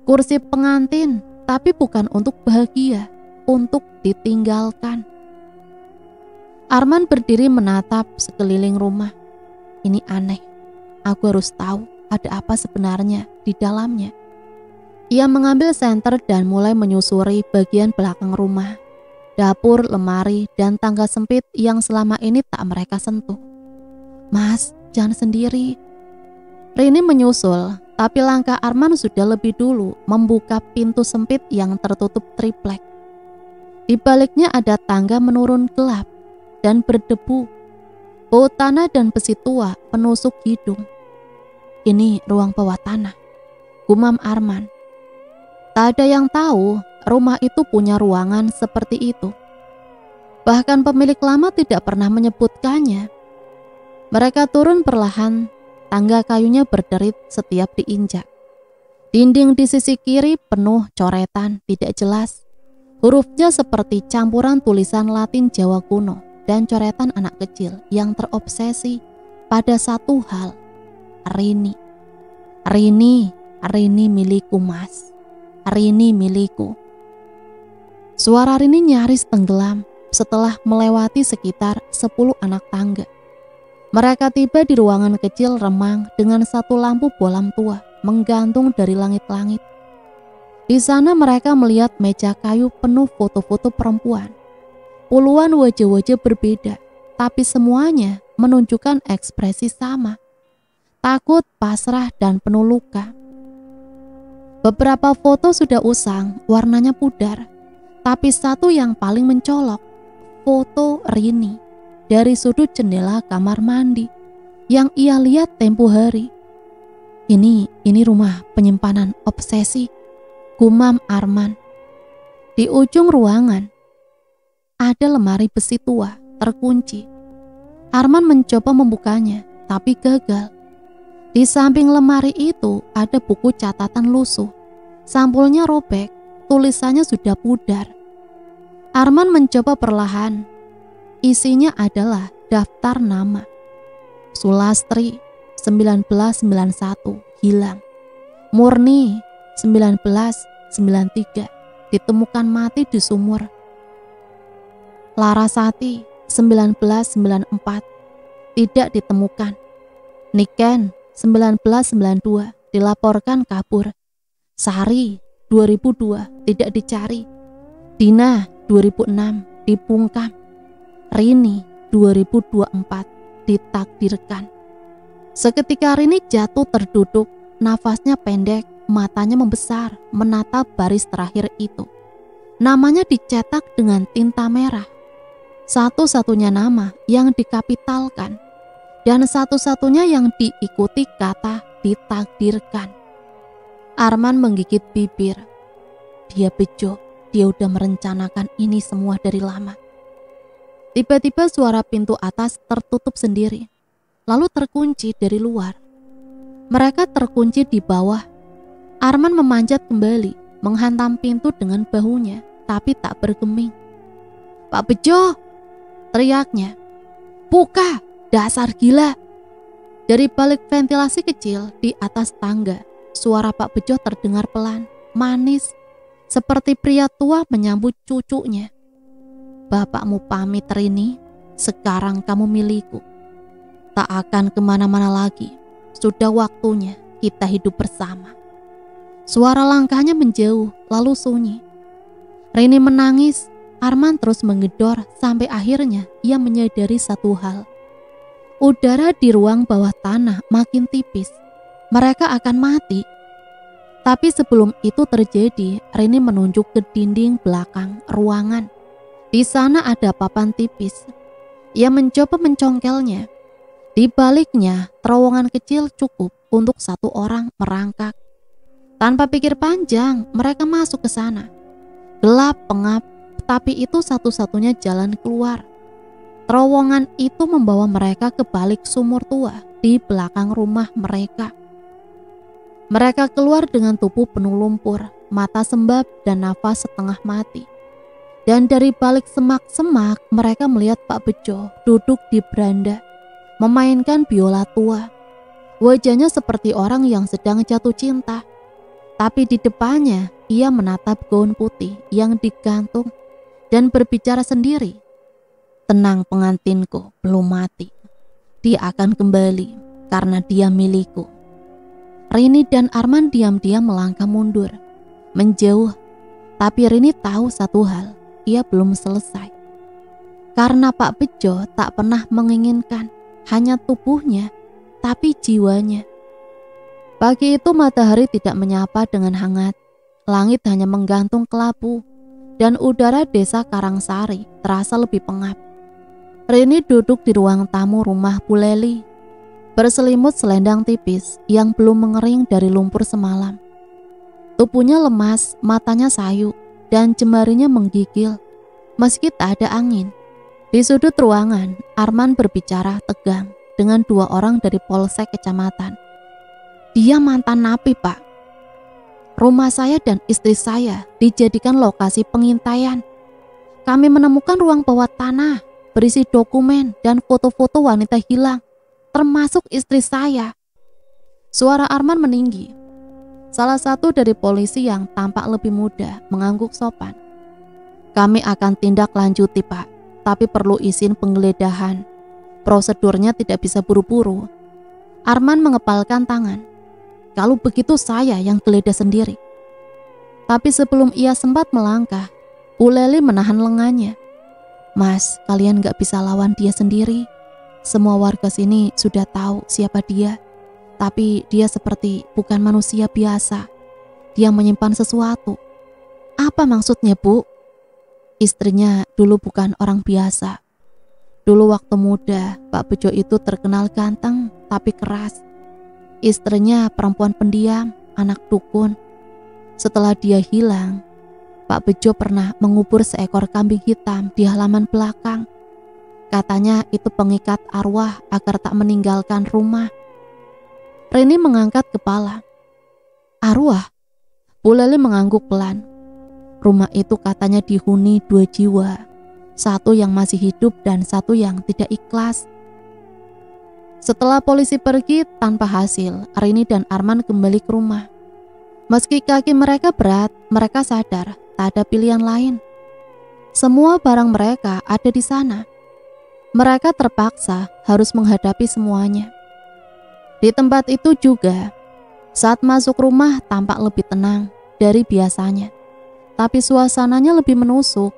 Kursi pengantin, tapi bukan untuk bahagia, untuk ditinggalkan. Arman berdiri menatap sekeliling rumah. Ini aneh, aku harus tahu ada apa sebenarnya di dalamnya. Ia mengambil senter dan mulai menyusuri bagian belakang rumah. Dapur, lemari, dan tangga sempit yang selama ini tak mereka sentuh. "Mas, jangan sendiri." Rini menyusul, tapi langkah Arman sudah lebih dulu membuka pintu sempit yang tertutup triplek. Di baliknya ada tangga menurun gelap dan berdebu. Bau tanah dan besi tua penusuk hidung. "Ini ruang bawah tanah," gumam Arman. Tak ada yang tahu rumah itu punya ruangan seperti itu. Bahkan pemilik lama tidak pernah menyebutkannya. Mereka turun perlahan, tangga kayunya berderit setiap diinjak. Dinding di sisi kiri penuh coretan tidak jelas. Hurufnya seperti campuran tulisan Latin Jawa kuno dan coretan anak kecil yang terobsesi pada satu hal. Rini. "Rini, Rini milikku, Mas. Rini milikku." Suara Rini nyaris tenggelam setelah melewati sekitar 10 anak tangga. Mereka tiba di ruangan kecil remang dengan satu lampu bolam tua menggantung dari langit-langit. Di sana mereka melihat meja kayu penuh foto-foto perempuan. Puluhan wajah-wajah berbeda, tapi semuanya menunjukkan ekspresi sama. Takut, pasrah, dan penuh luka. Beberapa foto sudah usang, warnanya pudar, Tapi satu yang paling mencolok, foto Rini dari sudut jendela kamar mandi yang ia lihat tempo hari. Ini rumah penyimpanan obsesi, gumam Arman. Di ujung ruangan ada lemari besi tua terkunci. Arman mencoba membukanya, tapi gagal. Di samping lemari itu ada buku catatan lusuh. Sampulnya robek, tulisannya sudah pudar. Arman mencoba perlahan. Isinya adalah daftar nama. Sulastri 1991 hilang. Murni 1993 ditemukan mati di sumur. Larasati 1994 tidak ditemukan. Niken 1992 dilaporkan kabur. Sari 2002 tidak dicari. Dina 2006 dibungkam. Rini 2024 ditakdirkan. Seketika Rini jatuh terduduk, nafasnya pendek, matanya membesar, menatap baris terakhir itu. Namanya dicetak dengan tinta merah. Satu-satunya nama yang dikapitalkan dan satu-satunya yang diikuti kata ditakdirkan. Arman menggigit bibir. Dia bejo, dia udah merencanakan ini semua dari lama. Tiba-tiba suara pintu atas tertutup sendiri, lalu terkunci dari luar. Mereka terkunci di bawah. Arman memanjat kembali, menghantam pintu dengan bahunya, tapi tak bergeming. "Pak Bejo!" teriaknya. "Buka, dasar gila!" Dari balik ventilasi kecil di atas tangga, suara Pak Bejo terdengar pelan, manis, seperti pria tua menyambut cucunya. "Bapakmu pamit Rini, sekarang kamu milikku. Tak akan kemana-mana lagi, sudah waktunya kita hidup bersama." Suara langkahnya menjauh, lalu sunyi. Rini menangis, Arman terus menggedor sampai akhirnya ia menyadari satu hal. Udara di ruang bawah tanah makin tipis. Mereka akan mati. Tapi sebelum itu terjadi, Rini menunjuk ke dinding belakang ruangan. Di sana ada papan tipis. Ia mencoba mencongkelnya. Di baliknya, terowongan kecil cukup untuk satu orang merangkak. Tanpa pikir panjang, mereka masuk ke sana. Gelap, pengap, tapi itu satu-satunya jalan keluar. Terowongan itu membawa mereka ke balik sumur tua di belakang rumah mereka. Mereka keluar dengan tubuh penuh lumpur, mata sembab dan nafas setengah mati. Dan dari balik semak-semak mereka melihat Pak Bejo duduk di beranda, memainkan biola tua. Wajahnya seperti orang yang sedang jatuh cinta. Tapi di depannya ia menatap gaun putih yang digantung dan berbicara sendiri. "Tenang pengantinku, belum mati. Dia akan kembali karena dia milikku." Rini dan Arman diam-diam melangkah mundur, menjauh. Tapi Rini tahu satu hal, ia belum selesai. Karena Pak Bejo tak pernah menginginkan hanya tubuhnya, tapi jiwanya. Pagi itu matahari tidak menyapa dengan hangat. Langit hanya menggantung kelabu dan udara desa Karangsari terasa lebih pengap. Rini duduk di ruang tamu rumah Bu Leli, berselimut selendang tipis yang belum mengering dari lumpur semalam. Tubuhnya lemas, matanya sayu, dan jemarinya menggigil meski tak ada angin. Di sudut ruangan, Arman berbicara tegang dengan dua orang dari polsek kecamatan. "Dia mantan napi, Pak. Rumah saya dan istri saya dijadikan lokasi pengintaian. Kami menemukan ruang bawah tanah berisi dokumen dan foto-foto wanita hilang, termasuk istri saya." Suara Arman meninggi. Salah satu dari polisi yang tampak lebih muda mengangguk sopan. "Kami akan tindak lanjuti, Pak, tapi perlu izin penggeledahan. Prosedurnya tidak bisa buru-buru." Arman mengepalkan tangan. "Kalau begitu saya yang geledah sendiri." Tapi sebelum ia sempat melangkah, Bu Leli menahan lengannya. "Mas, kalian gak bisa lawan dia sendiri. Semua warga sini sudah tahu siapa dia. Tapi dia seperti bukan manusia biasa. Dia menyimpan sesuatu." "Apa maksudnya, Bu?" Istrinya dulu bukan orang biasa. Dulu waktu muda, Pak Bejo itu terkenal ganteng tapi keras. Istrinya perempuan pendiam, anak dukun. Setelah dia hilang, Pak Bejo pernah mengubur seekor kambing hitam di halaman belakang. Katanya itu pengikat arwah agar tak meninggalkan rumah. Reni mengangkat kepala. Arwah? Bu Leli mengangguk pelan. Rumah itu katanya dihuni 2 jiwa. Satu yang masih hidup dan satu yang tidak ikhlas. Setelah polisi pergi tanpa hasil, Rini dan Arman kembali ke rumah. Meski kaki mereka berat, mereka sadar tak ada pilihan lain. Semua barang mereka ada di sana. Mereka terpaksa harus menghadapi semuanya. Di tempat itu juga, saat masuk rumah tampak lebih tenang dari biasanya. Tapi suasananya lebih menusuk.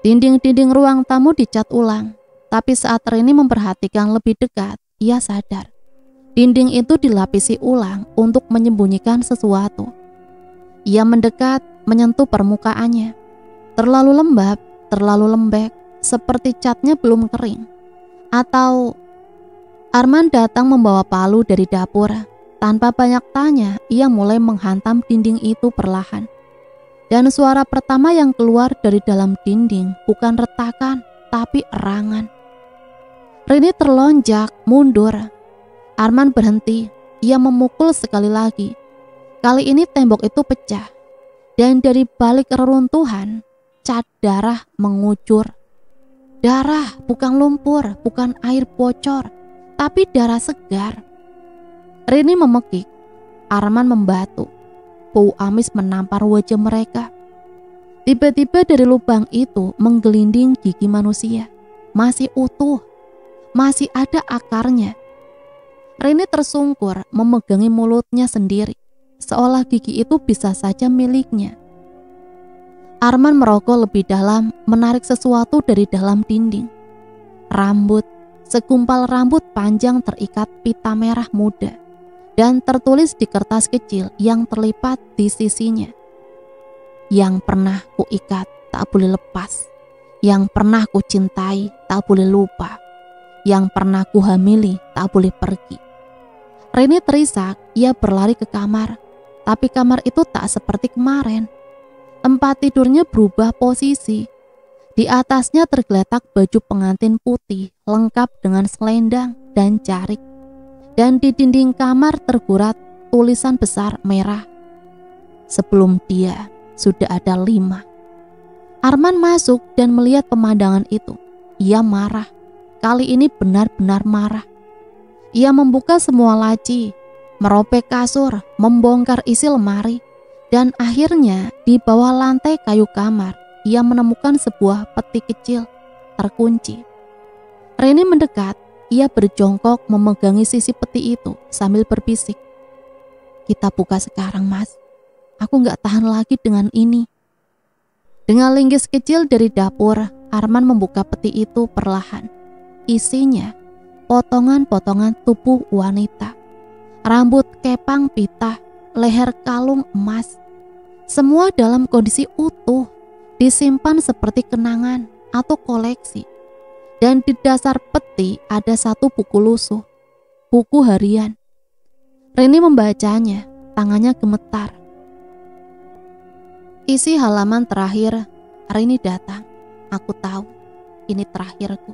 Dinding-dinding ruang tamu dicat ulang. Tapi saat Rini memperhatikan lebih dekat, ia sadar. Dinding itu dilapisi ulang untuk menyembunyikan sesuatu. Ia mendekat, menyentuh permukaannya. Terlalu lembab, terlalu lembek, seperti catnya belum kering. Atau Arman datang membawa palu dari dapur. Tanpa banyak tanya, ia mulai menghantam dinding itu perlahan. Dan suara pertama yang keluar dari dalam dinding bukan retakan, tapi erangan. Rini terlonjak, mundur. Arman berhenti, ia memukul sekali lagi. Kali ini tembok itu pecah. Dan dari balik reruntuhan, cat darah mengucur. Darah, bukan lumpur, bukan air bocor, tapi darah segar. Rini memekik, Arman membatu. Bau amis menampar wajah mereka. Tiba-tiba dari lubang itu menggelinding gigi manusia. Masih utuh, masih ada akarnya. Rini tersungkur memegangi mulutnya sendiri, seolah gigi itu bisa saja miliknya. Arman merokok lebih dalam, menarik sesuatu dari dalam dinding. Rambut, segumpal rambut panjang terikat pita merah muda. Dan tertulis di kertas kecil yang terlipat di sisinya. Yang pernah kuikat tak boleh lepas. Yang pernah kucintai tak boleh lupa. Yang pernah kuhamili tak boleh pergi. Rini terisak, ia berlari ke kamar. Tapi kamar itu tak seperti kemarin. Tempat tidurnya berubah posisi. Di atasnya tergeletak baju pengantin putih lengkap dengan selendang dan jarik. Dan di dinding kamar tergurat tulisan besar merah. Sebelum dia sudah ada 5. Arman masuk dan melihat pemandangan itu. Ia marah. Kali ini benar-benar marah. Ia membuka semua laci, merobek kasur, membongkar isi lemari. Dan akhirnya di bawah lantai kayu kamar, ia menemukan sebuah peti kecil terkunci. Rini mendekat. Ia berjongkok memegangi sisi peti itu sambil berbisik. Kita buka sekarang, Mas. Aku gak tahan lagi dengan ini. Dengan linggis kecil dari dapur, Arman membuka peti itu perlahan. Isinya potongan-potongan tubuh wanita. Rambut kepang pita, leher kalung emas. Semua dalam kondisi utuh, disimpan seperti kenangan atau koleksi. Dan di dasar peti ada satu buku lusuh, buku harian. Rini membacanya, tangannya gemetar. Isi halaman terakhir, Rini datang. Aku tahu, ini terakhirku.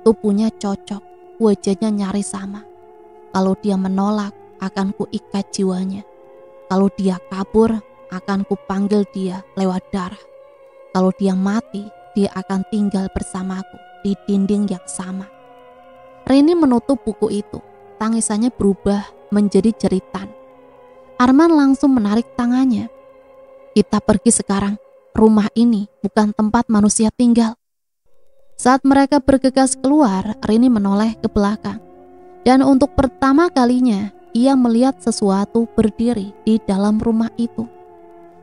Tubuhnya cocok, wajahnya nyaris sama. Kalau dia menolak, akan kuikat jiwanya. Kalau dia kabur, akan kupanggil dia lewat darah. Kalau dia mati, dia akan tinggal bersamaku di dinding yang sama. Rini menutup buku itu. Tangisannya berubah menjadi jeritan. Arman langsung menarik tangannya. Kita pergi sekarang. Rumah ini bukan tempat manusia tinggal. Saat mereka bergegas keluar, Rini menoleh ke belakang. Dan untuk pertama kalinya, ia melihat sesuatu berdiri di dalam rumah itu.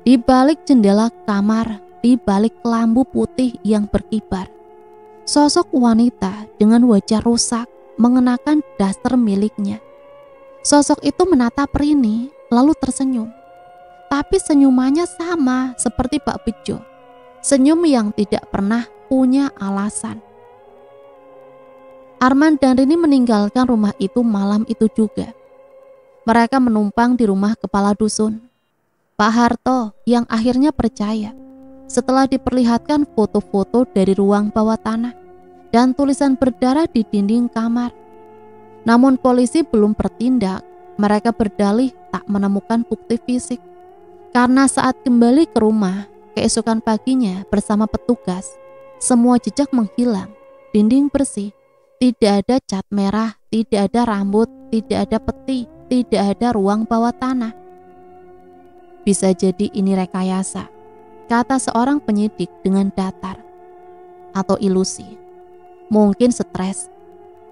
Di balik jendela kamar, di balik kelambu putih yang berkibar. Sosok wanita dengan wajah rusak mengenakan daster miliknya. Sosok itu menatap Rini lalu tersenyum. Tapi senyumannya sama seperti Pak Bejo. senyum yang tidak pernah punya alasan. Arman dan Rini meninggalkan rumah itu malam itu juga. Mereka menumpang di rumah kepala dusun, Pak Harto, yang akhirnya percaya setelah diperlihatkan foto-foto dari ruang bawah tanah dan tulisan berdarah di dinding kamar. Namun polisi belum bertindak. Mereka berdalih tak menemukan bukti fisik. Karena saat kembali ke rumah keesokan paginya bersama petugas, semua jejak menghilang, dinding bersih, tidak ada cat merah, tidak ada rambut, tidak ada peti, tidak ada ruang bawah tanah. Bisa jadi ini rekayasa, kata seorang penyidik dengan datar. Atau ilusi. Mungkin stres.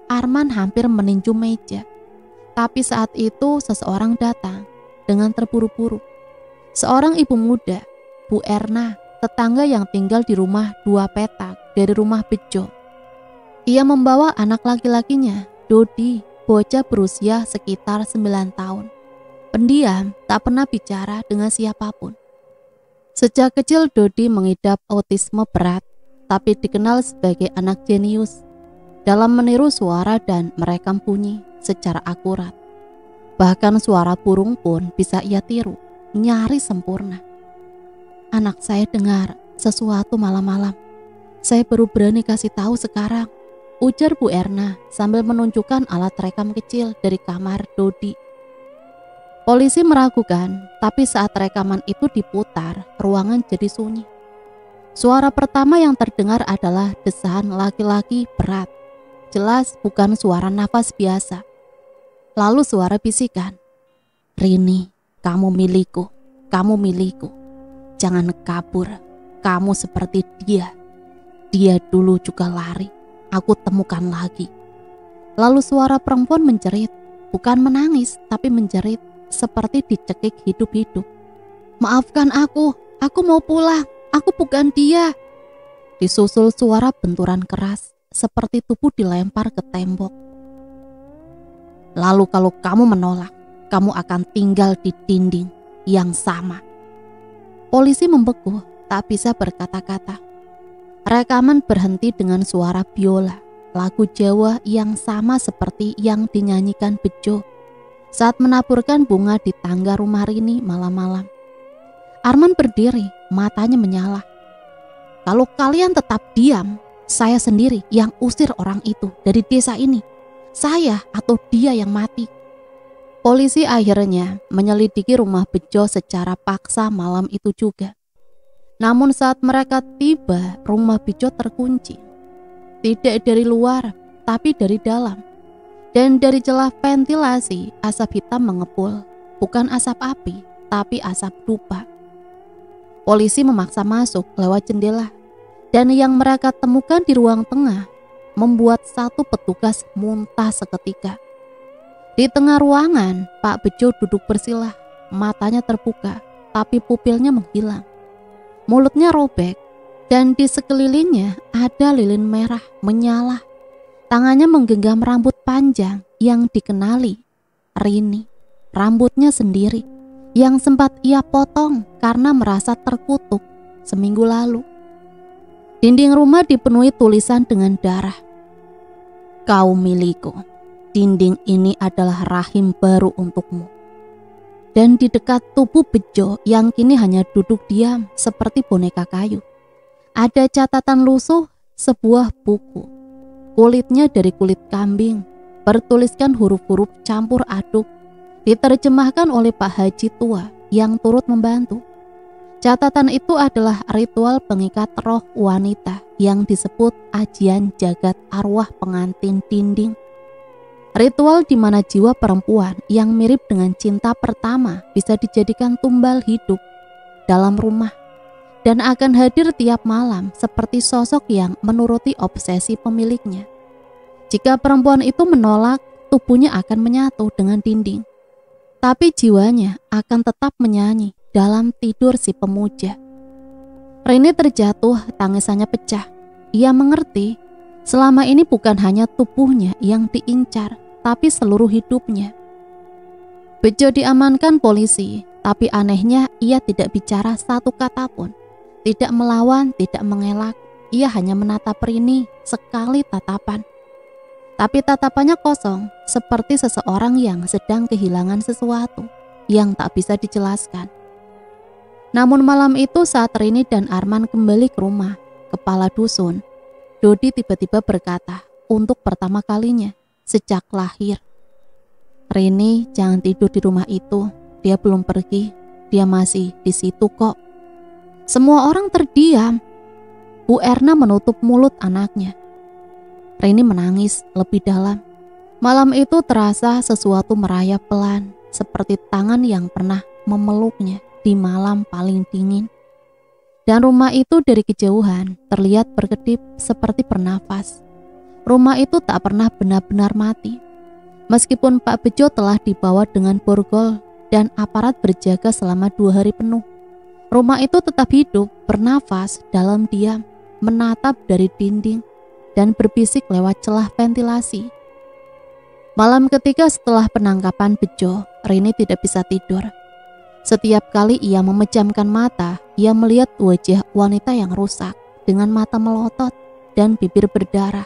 Arman hampir meninju meja. Tapi saat itu seseorang datang dengan terburu-buru. Seorang ibu muda, Bu Erna, tetangga yang tinggal di rumah 2 petak dari rumah Bejo. Ia membawa anak laki-lakinya, Dodi, bocah berusia sekitar 9 tahun. Pendiam, tak pernah bicara dengan siapapun. Sejak kecil Dodi mengidap autisme berat, tapi dikenal sebagai anak jenius dalam meniru suara dan merekam bunyi secara akurat. Bahkan suara burung pun bisa ia tiru, nyaris sempurna. Anak saya dengar sesuatu malam-malam. Saya baru berani kasih tahu sekarang, ujar Bu Erna sambil menunjukkan alat rekam kecil dari kamar Dodi. Polisi meragukan, tapi saat rekaman itu diputar, ruangan jadi sunyi. Suara pertama yang terdengar adalah desahan laki-laki berat. Jelas bukan suara nafas biasa. Lalu suara bisikan, "Rini, kamu milikku, kamu milikku. Jangan kabur, kamu seperti dia. Dia dulu juga lari, aku temukan lagi." Lalu suara perempuan menjerit, bukan menangis tapi menjerit seperti dicekik hidup-hidup. "Maafkan aku mau pulang, aku bukan dia." Disusul suara benturan keras seperti tubuh dilempar ke tembok. "Lalu kalau kamu menolak, kamu akan tinggal di dinding yang sama." Polisi membeku, tak bisa berkata-kata. Rekaman berhenti dengan suara biola, lagu Jawa yang sama seperti yang dinyanyikan Bejo saat menaburkan bunga di tangga rumah Rini malam-malam. Arman berdiri, matanya menyala. "Kalau kalian tetap diam, saya sendiri yang usir orang itu dari desa ini. Saya atau dia yang mati." Polisi akhirnya menyelidiki rumah Bejo secara paksa malam itu juga. Namun saat mereka tiba, rumah Bejo terkunci. Tidak dari luar, tapi dari dalam. Dan dari celah ventilasi, asap hitam mengepul. Bukan asap api, tapi asap dupa. Polisi memaksa masuk lewat jendela. Dan yang mereka temukan di ruang tengah membuat satu petugas muntah seketika. Di tengah ruangan, Pak Bejo duduk bersila, matanya terbuka, tapi pupilnya menghilang. Mulutnya robek, dan di sekelilingnya ada lilin merah menyala. Tangannya menggenggam rambut panjang yang dikenali Rini, rambutnya sendiri yang sempat ia potong karena merasa terkutuk seminggu lalu. Dinding rumah dipenuhi tulisan dengan darah. "Kau milikku, dinding ini adalah rahim baru untukmu." Dan di dekat tubuh Bejo yang kini hanya duduk diam seperti boneka kayu, ada catatan lusuh sebuah buku. Kulitnya dari kulit kambing, bertuliskan huruf-huruf campur aduk, diterjemahkan oleh Pak Haji tua yang turut membantu. Catatan itu adalah ritual pengikat roh wanita yang disebut ajian jagat arwah pengantin dinding. Ritual di mana jiwa perempuan yang mirip dengan cinta pertama bisa dijadikan tumbal hidup dalam rumah dan akan hadir tiap malam seperti sosok yang menuruti obsesi pemiliknya. Jika perempuan itu menolak, tubuhnya akan menyatu dengan dinding, tapi jiwanya akan tetap menyanyi dalam tidur si pemuja. Rini terjatuh, tangisannya pecah. Ia mengerti selama ini bukan hanya tubuhnya yang diincar, tapi seluruh hidupnya. Bejo diamankan polisi, tapi anehnya ia tidak bicara satu kata pun. Tidak melawan, tidak mengelak. Ia hanya menatap Rini sekali tatapan. Tapi tatapannya kosong, seperti seseorang yang sedang kehilangan sesuatu yang tak bisa dijelaskan. Namun malam itu saat Rini dan Arman kembali ke rumah kepala dusun, Dodi tiba-tiba berkata untuk pertama kalinya sejak lahir, "Rini, jangan tidur di rumah itu. Dia belum pergi, dia masih di situ kok." Semua orang terdiam. Bu Erna menutup mulut anaknya. Rini menangis lebih dalam. Malam itu terasa sesuatu merayap pelan, seperti tangan yang pernah memeluknya di malam paling dingin. Dan rumah itu dari kejauhan terlihat berkedip seperti bernafas. Rumah itu tak pernah benar-benar mati. Meskipun Pak Bejo telah dibawa dengan borgol dan aparat berjaga selama 2 hari penuh, rumah itu tetap hidup, bernafas dalam diam, menatap dari dinding dan berbisik lewat celah ventilasi. Malam ketiga setelah penangkapan Bejo, Rini tidak bisa tidur. Setiap kali ia memejamkan mata, ia melihat wajah wanita yang rusak dengan mata melotot dan bibir berdarah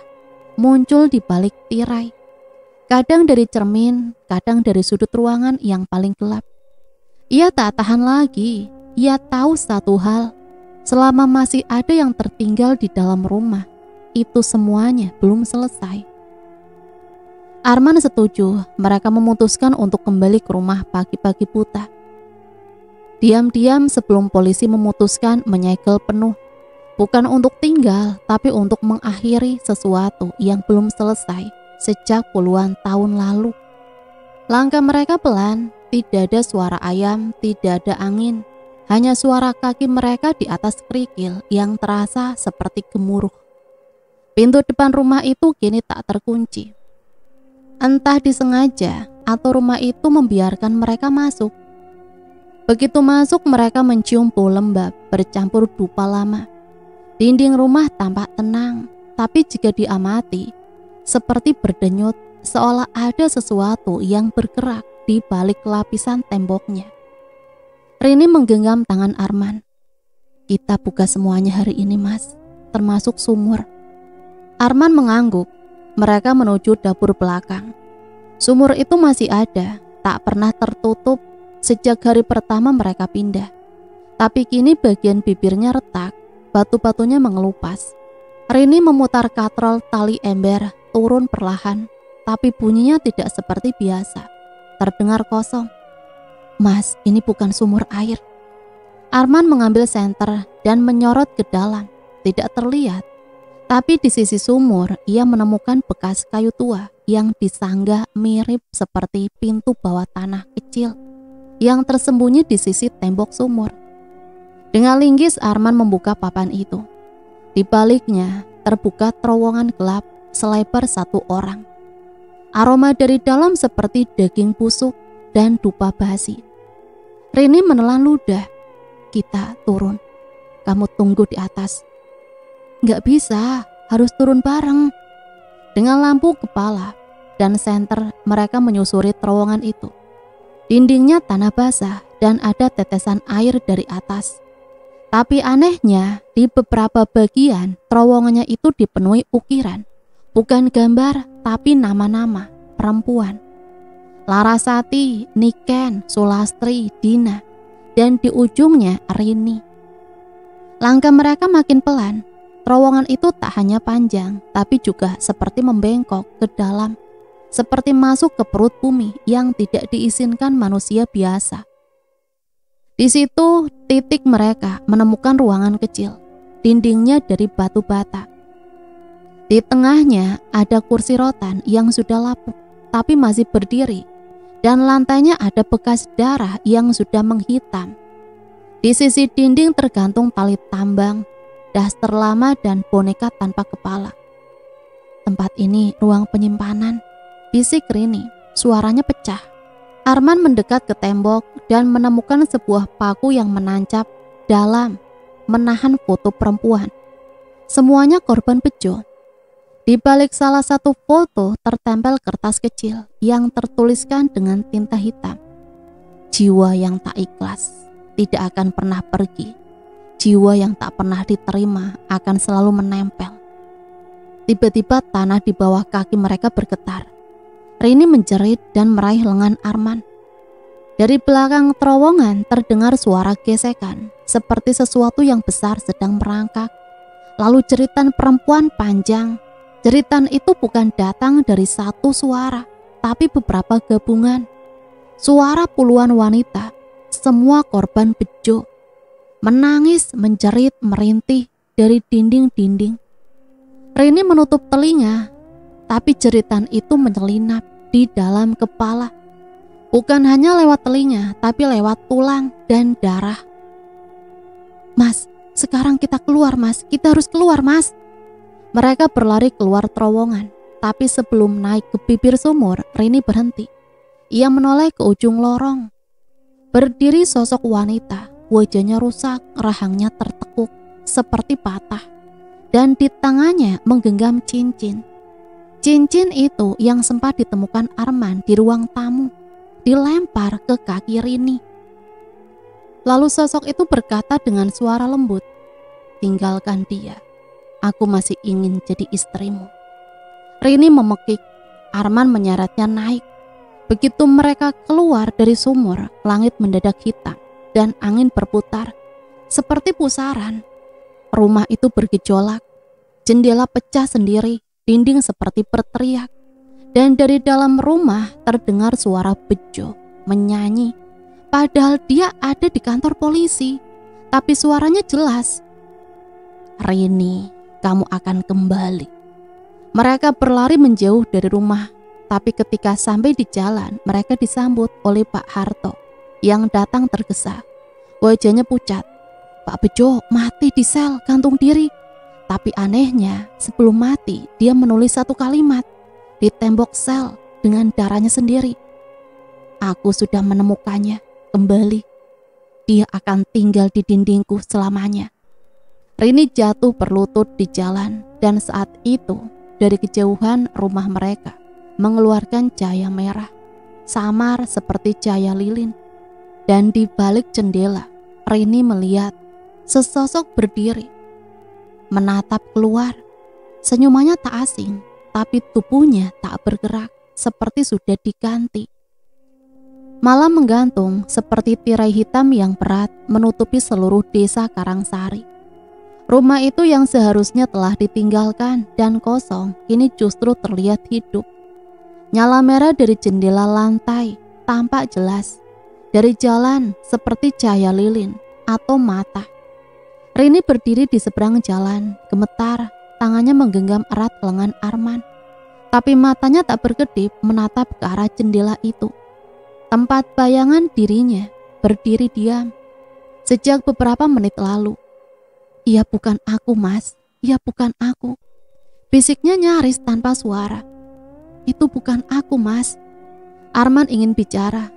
muncul di balik tirai. Kadang dari cermin, kadang dari sudut ruangan yang paling gelap. Ia tak tahan lagi. Ia tahu satu hal, selama masih ada yang tertinggal di dalam rumah, itu semuanya belum selesai. Arman setuju, mereka memutuskan untuk kembali ke rumah pagi-pagi buta. Diam-diam sebelum polisi memutuskan menyegel penuh, bukan untuk tinggal, tapi untuk mengakhiri sesuatu yang belum selesai sejak puluhan tahun lalu. Langkah mereka pelan, tidak ada suara ayam, tidak ada angin, hanya suara kaki mereka di atas kerikil yang terasa seperti gemuruh. Pintu depan rumah itu kini tak terkunci. Entah disengaja atau rumah itu membiarkan mereka masuk. Begitu masuk mereka mencium bau lembab bercampur dupa lama. Dinding rumah tampak tenang, tapi jika diamati, seperti berdenyut, seolah ada sesuatu yang bergerak di balik lapisan temboknya. Rini menggenggam tangan Arman. "Kita buka semuanya hari ini, Mas, termasuk sumur." Arman mengangguk. Mereka menuju dapur belakang. Sumur itu masih ada, tak pernah tertutup sejak hari pertama mereka pindah. Tapi kini bagian bibirnya retak, batu-batunya mengelupas. Rini memutar katrol tali ember turun perlahan, tapi bunyinya tidak seperti biasa. Terdengar kosong. "Mas, ini bukan sumur air." Arman mengambil senter dan menyorot ke dalam. Tidak terlihat. Tapi di sisi sumur, ia menemukan bekas kayu tua yang disanggah mirip seperti pintu bawah tanah kecil yang tersembunyi di sisi tembok sumur. Dengan linggis Arman membuka papan itu. Di baliknya terbuka terowongan gelap selebar 1 orang. Aroma dari dalam seperti daging busuk dan dupa basi. Rini menelan ludah. "Kita turun. Kamu tunggu di atas." "Nggak bisa, harus turun bareng." Dengan lampu kepala dan senter mereka menyusuri terowongan itu. Dindingnya tanah basah dan ada tetesan air dari atas. Tapi anehnya di beberapa bagian terowongannya itu dipenuhi ukiran. Bukan gambar tapi nama-nama perempuan. Larasati, Niken, Sulastri, Dina, dan di ujungnya Rini. Langkah mereka makin pelan. Terowongan itu tak hanya panjang, tapi juga seperti membengkok ke dalam, seperti masuk ke perut bumi yang tidak diizinkan manusia biasa. Di situ titik mereka menemukan ruangan kecil, dindingnya dari batu bata. Di tengahnya ada kursi rotan yang sudah lapuk, tapi masih berdiri, dan lantainya ada bekas darah yang sudah menghitam. Di sisi dinding tergantung tali tambang, daster lama dan boneka tanpa kepala. "Tempat ini ruang penyimpanan," bisik Rini, suaranya pecah. Arman mendekat ke tembok dan menemukan sebuah paku yang menancap dalam, menahan foto perempuan. Semuanya korban Bejo. Di balik salah satu foto tertempel kertas kecil yang tertuliskan dengan tinta hitam, "Jiwa yang tak ikhlas tidak akan pernah pergi. jiwa yang tak pernah diterima akan selalu menempel. Tiba-tiba tanah di bawah kaki mereka bergetar. Rini menjerit dan meraih lengan Arman. Dari belakang terowongan terdengar suara gesekan, seperti sesuatu yang besar sedang merangkak. Lalu jeritan perempuan panjang. Jeritan itu bukan datang dari satu suara, tapi beberapa gabungan. Suara puluhan wanita, semua korban bejo, menangis, menjerit, merintih dari dinding-dinding. Rini menutup telinga, tapi jeritan itu menyelinap di dalam kepala. Bukan hanya lewat telinga, tapi lewat tulang dan darah. Mas, sekarang kita keluar mas, kita harus keluar mas. Mereka berlari keluar terowongan, tapi sebelum naik ke bibir sumur, Rini berhenti. Ia menoleh ke ujung lorong. Berdiri sosok wanita, wajahnya rusak, rahangnya tertekuk, seperti patah. Dan di tangannya menggenggam cincin. Cincin itu yang sempat ditemukan Arman di ruang tamu, dilempar ke kaki Rini. Lalu sosok itu berkata dengan suara lembut, "Tinggalkan dia, aku masih ingin jadi istrimu." Rini memekik, Arman menyeretnya naik. Begitu mereka keluar dari sumur, langit mendadak hitam dan angin berputar seperti pusaran. Rumah itu bergejolak, jendela pecah sendiri, dinding seperti berteriak, dan dari dalam rumah terdengar suara Bejo menyanyi. Padahal dia ada di kantor polisi, tapi suaranya jelas. "Rini, kamu akan kembali." Mereka berlari menjauh dari rumah, tapi ketika sampai di jalan, mereka disambut oleh Pak Harto yang datang tergesa. Wajahnya pucat. "Pak Bejo mati di sel, gantung diri." Tapi anehnya, sebelum mati, dia menulis satu kalimat di tembok sel dengan darahnya sendiri. "Aku sudah menemukannya, kembali. Dia akan tinggal di dindingku selamanya." Rini jatuh berlutut di jalan, dan saat itu, dari kejauhan rumah mereka mengeluarkan cahaya merah, samar seperti cahaya lilin. Dan di balik jendela, Rini melihat sesosok berdiri, menatap keluar. Senyumannya tak asing, tapi tubuhnya tak bergerak, seperti sudah diganti. Malam menggantung seperti tirai hitam yang berat menutupi seluruh desa Karangsari. Rumah itu yang seharusnya telah ditinggalkan dan kosong, kini justru terlihat hidup. Nyala merah dari jendela lantai tampak jelas. Dari jalan seperti cahaya lilin atau mata. Rini berdiri di seberang jalan, gemetar, tangannya menggenggam erat lengan Arman. Tapi matanya tak berkedip menatap ke arah jendela itu. Tempat bayangan dirinya berdiri diam. Sejak beberapa menit lalu. "Ia bukan aku mas, ia bukan aku." Bisiknya nyaris tanpa suara. "Itu bukan aku mas." Arman ingin bicara,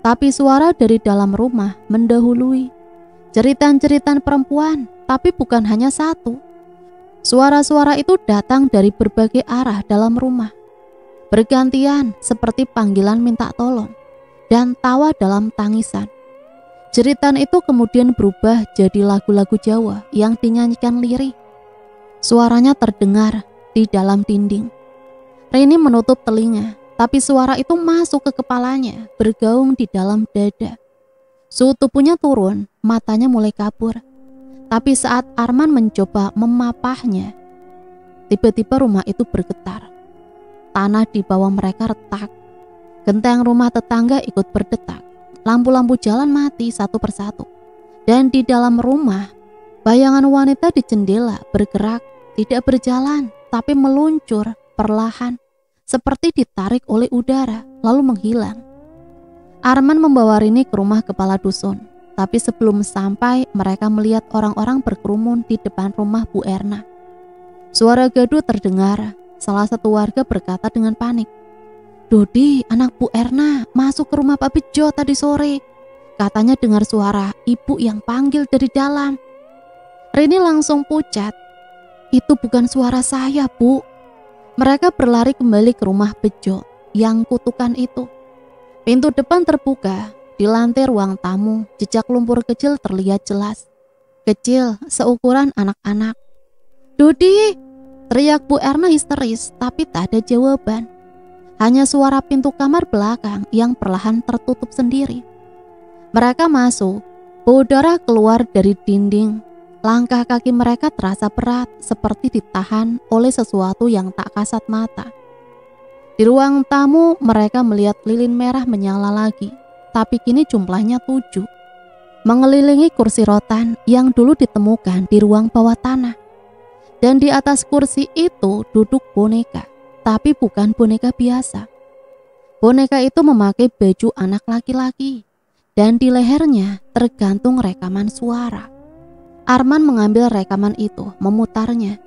tapi suara dari dalam rumah mendahului. Jeritan-jeritan perempuan, tapi bukan hanya satu. Suara-suara itu datang dari berbagai arah dalam rumah. Bergantian seperti panggilan minta tolong dan tawa dalam tangisan. Jeritan itu kemudian berubah jadi lagu-lagu Jawa yang dinyanyikan lirih. Suaranya terdengar di dalam dinding. Rini menutup telinga, tapi suara itu masuk ke kepalanya, bergaung di dalam dada. Suhu tubuhnya turun, matanya mulai kabur. Tapi saat Arman mencoba memapahnya, tiba-tiba rumah itu bergetar. Tanah di bawah mereka retak. Genteng rumah tetangga ikut berdetak. Lampu-lampu jalan mati satu persatu. Dan di dalam rumah, bayangan wanita di jendela bergerak, tidak berjalan, tapi meluncur perlahan, seperti ditarik oleh udara, lalu menghilang. Arman membawa Rini ke rumah kepala dusun, tapi sebelum sampai mereka melihat orang-orang berkerumun di depan rumah Bu Erna. Suara gaduh terdengar, salah satu warga berkata dengan panik, "Dodi, anak Bu Erna, masuk ke rumah Pak Bejo tadi sore." Katanya dengar suara ibu yang panggil dari dalam. Rini langsung pucat. "Itu bukan suara saya, Bu." Mereka berlari kembali ke rumah Bejo yang kutukan itu. Pintu depan terbuka, di lantai ruang tamu, jejak lumpur kecil terlihat jelas. kecil seukuran anak-anak. "Dodi!" teriak Bu Erna histeris, tapi tak ada jawaban. Hanya suara pintu kamar belakang yang perlahan tertutup sendiri. Mereka masuk, bau darah keluar dari dinding. Langkah kaki mereka terasa berat, seperti ditahan oleh sesuatu yang tak kasat mata. Di ruang tamu, mereka melihat lilin merah menyala lagi, tapi kini jumlahnya 7. Mengelilingi kursi rotan yang dulu ditemukan di ruang bawah tanah. Dan di atas kursi itu duduk boneka, tapi bukan boneka biasa. Boneka itu memakai baju anak laki-laki, dan di lehernya tergantung rekaman suara. Arman mengambil rekaman itu, memutarnya.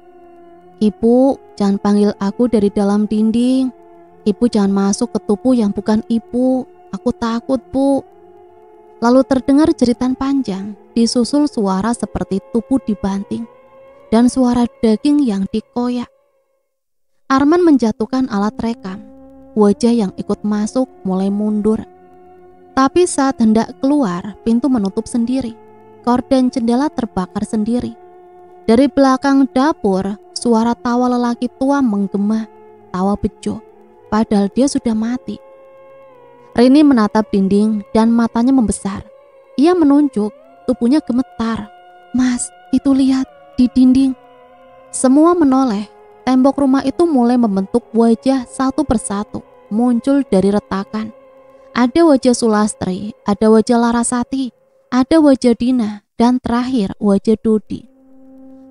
"Ibu, jangan panggil aku dari dalam dinding. Ibu jangan masuk ke tubuh yang bukan ibu. Aku takut, Bu." Lalu terdengar jeritan panjang, disusul suara seperti tubuh dibanting, dan suara daging yang dikoyak. Arman menjatuhkan alat rekam. Wajah yang ikut masuk mulai mundur. Tapi saat hendak keluar, pintu menutup sendiri. Korden jendela terbakar sendiri. Dari belakang dapur, suara tawa lelaki tua menggema, tawa bejo, padahal dia sudah mati. Rini menatap dinding dan matanya membesar. Ia menunjuk, tubuhnya gemetar. "Mas, itu lihat di dinding." Semua menoleh. Tembok rumah itu mulai membentuk wajah satu persatu, muncul dari retakan. Ada wajah Sulastri, ada wajah Larasati, ada wajah Dina, dan terakhir wajah Dodi.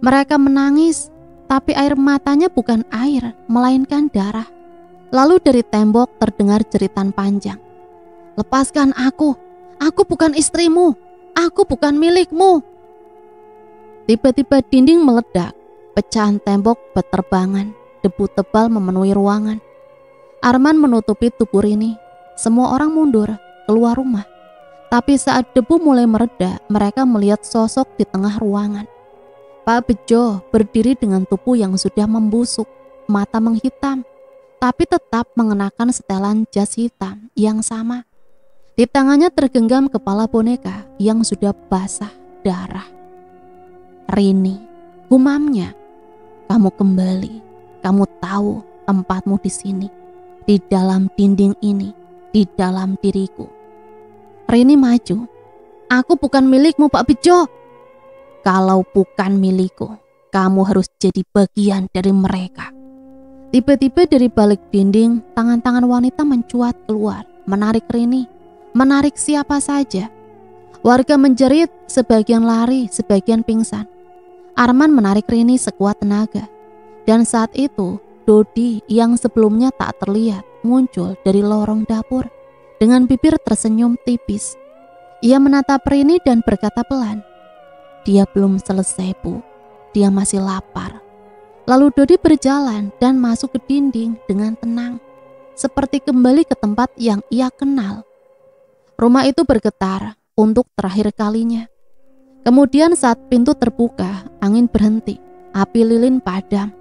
Mereka menangis, tapi air matanya bukan air, melainkan darah. Lalu dari tembok terdengar jeritan panjang. "Lepaskan aku bukan istrimu, aku bukan milikmu." Tiba-tiba dinding meledak, pecahan tembok berterbangan, debu tebal memenuhi ruangan. Arman menutupi tubuh Rini. Semua orang mundur, keluar rumah. Tapi saat debu mulai mereda, mereka melihat sosok di tengah ruangan. Pak Bejo berdiri dengan tubuh yang sudah membusuk, mata menghitam, tapi tetap mengenakan setelan jas hitam yang sama. Di tangannya tergenggam kepala boneka yang sudah basah darah. "Rini," gumamnya, "kamu kembali. Kamu tahu tempatmu di sini, di dalam dinding ini, di dalam diriku." Rini maju. "Aku bukan milikmu, Pak Bejo." "Kalau bukan milikku, kamu harus jadi bagian dari mereka." Tiba-tiba dari balik dinding, tangan-tangan wanita mencuat keluar, menarik Rini, menarik siapa saja. Warga menjerit, sebagian lari, sebagian pingsan. Arman menarik Rini sekuat tenaga. Dan saat itu, Dodi yang sebelumnya tak terlihat muncul dari lorong dapur dengan bibir tersenyum tipis. Ia menatap Rini dan berkata pelan, "Dia belum selesai, Bu. Dia masih lapar." Lalu Dodi berjalan dan masuk ke dinding dengan tenang, seperti kembali ke tempat yang ia kenal. Rumah itu bergetar untuk terakhir kalinya. Kemudian saat pintu terbuka, angin berhenti, api lilin padam.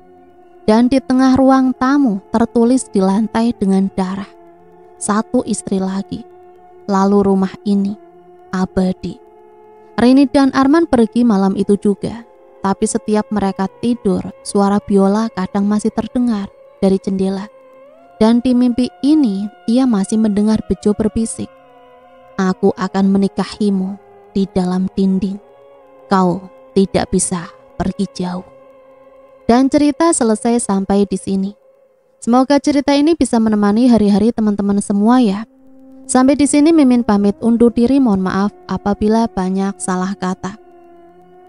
Dan di tengah ruang tamu tertulis di lantai dengan darah, "Satu istri lagi. Lalu rumah ini abadi." Rini dan Arman pergi malam itu juga. Tapi setiap mereka tidur, suara biola kadang masih terdengar dari jendela. Dan di mimpi ini, ia masih mendengar Bejo berbisik, "Aku akan menikahimu di dalam dinding. Kau tidak bisa pergi jauh." Dan cerita selesai sampai di sini. Semoga cerita ini bisa menemani hari-hari teman-teman semua ya. Sampai di sini Mimin pamit undur diri, mohon maaf apabila banyak salah kata.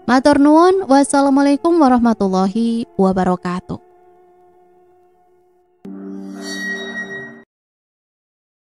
Matur nuwun, wassalamualaikum warahmatullahi wabarakatuh.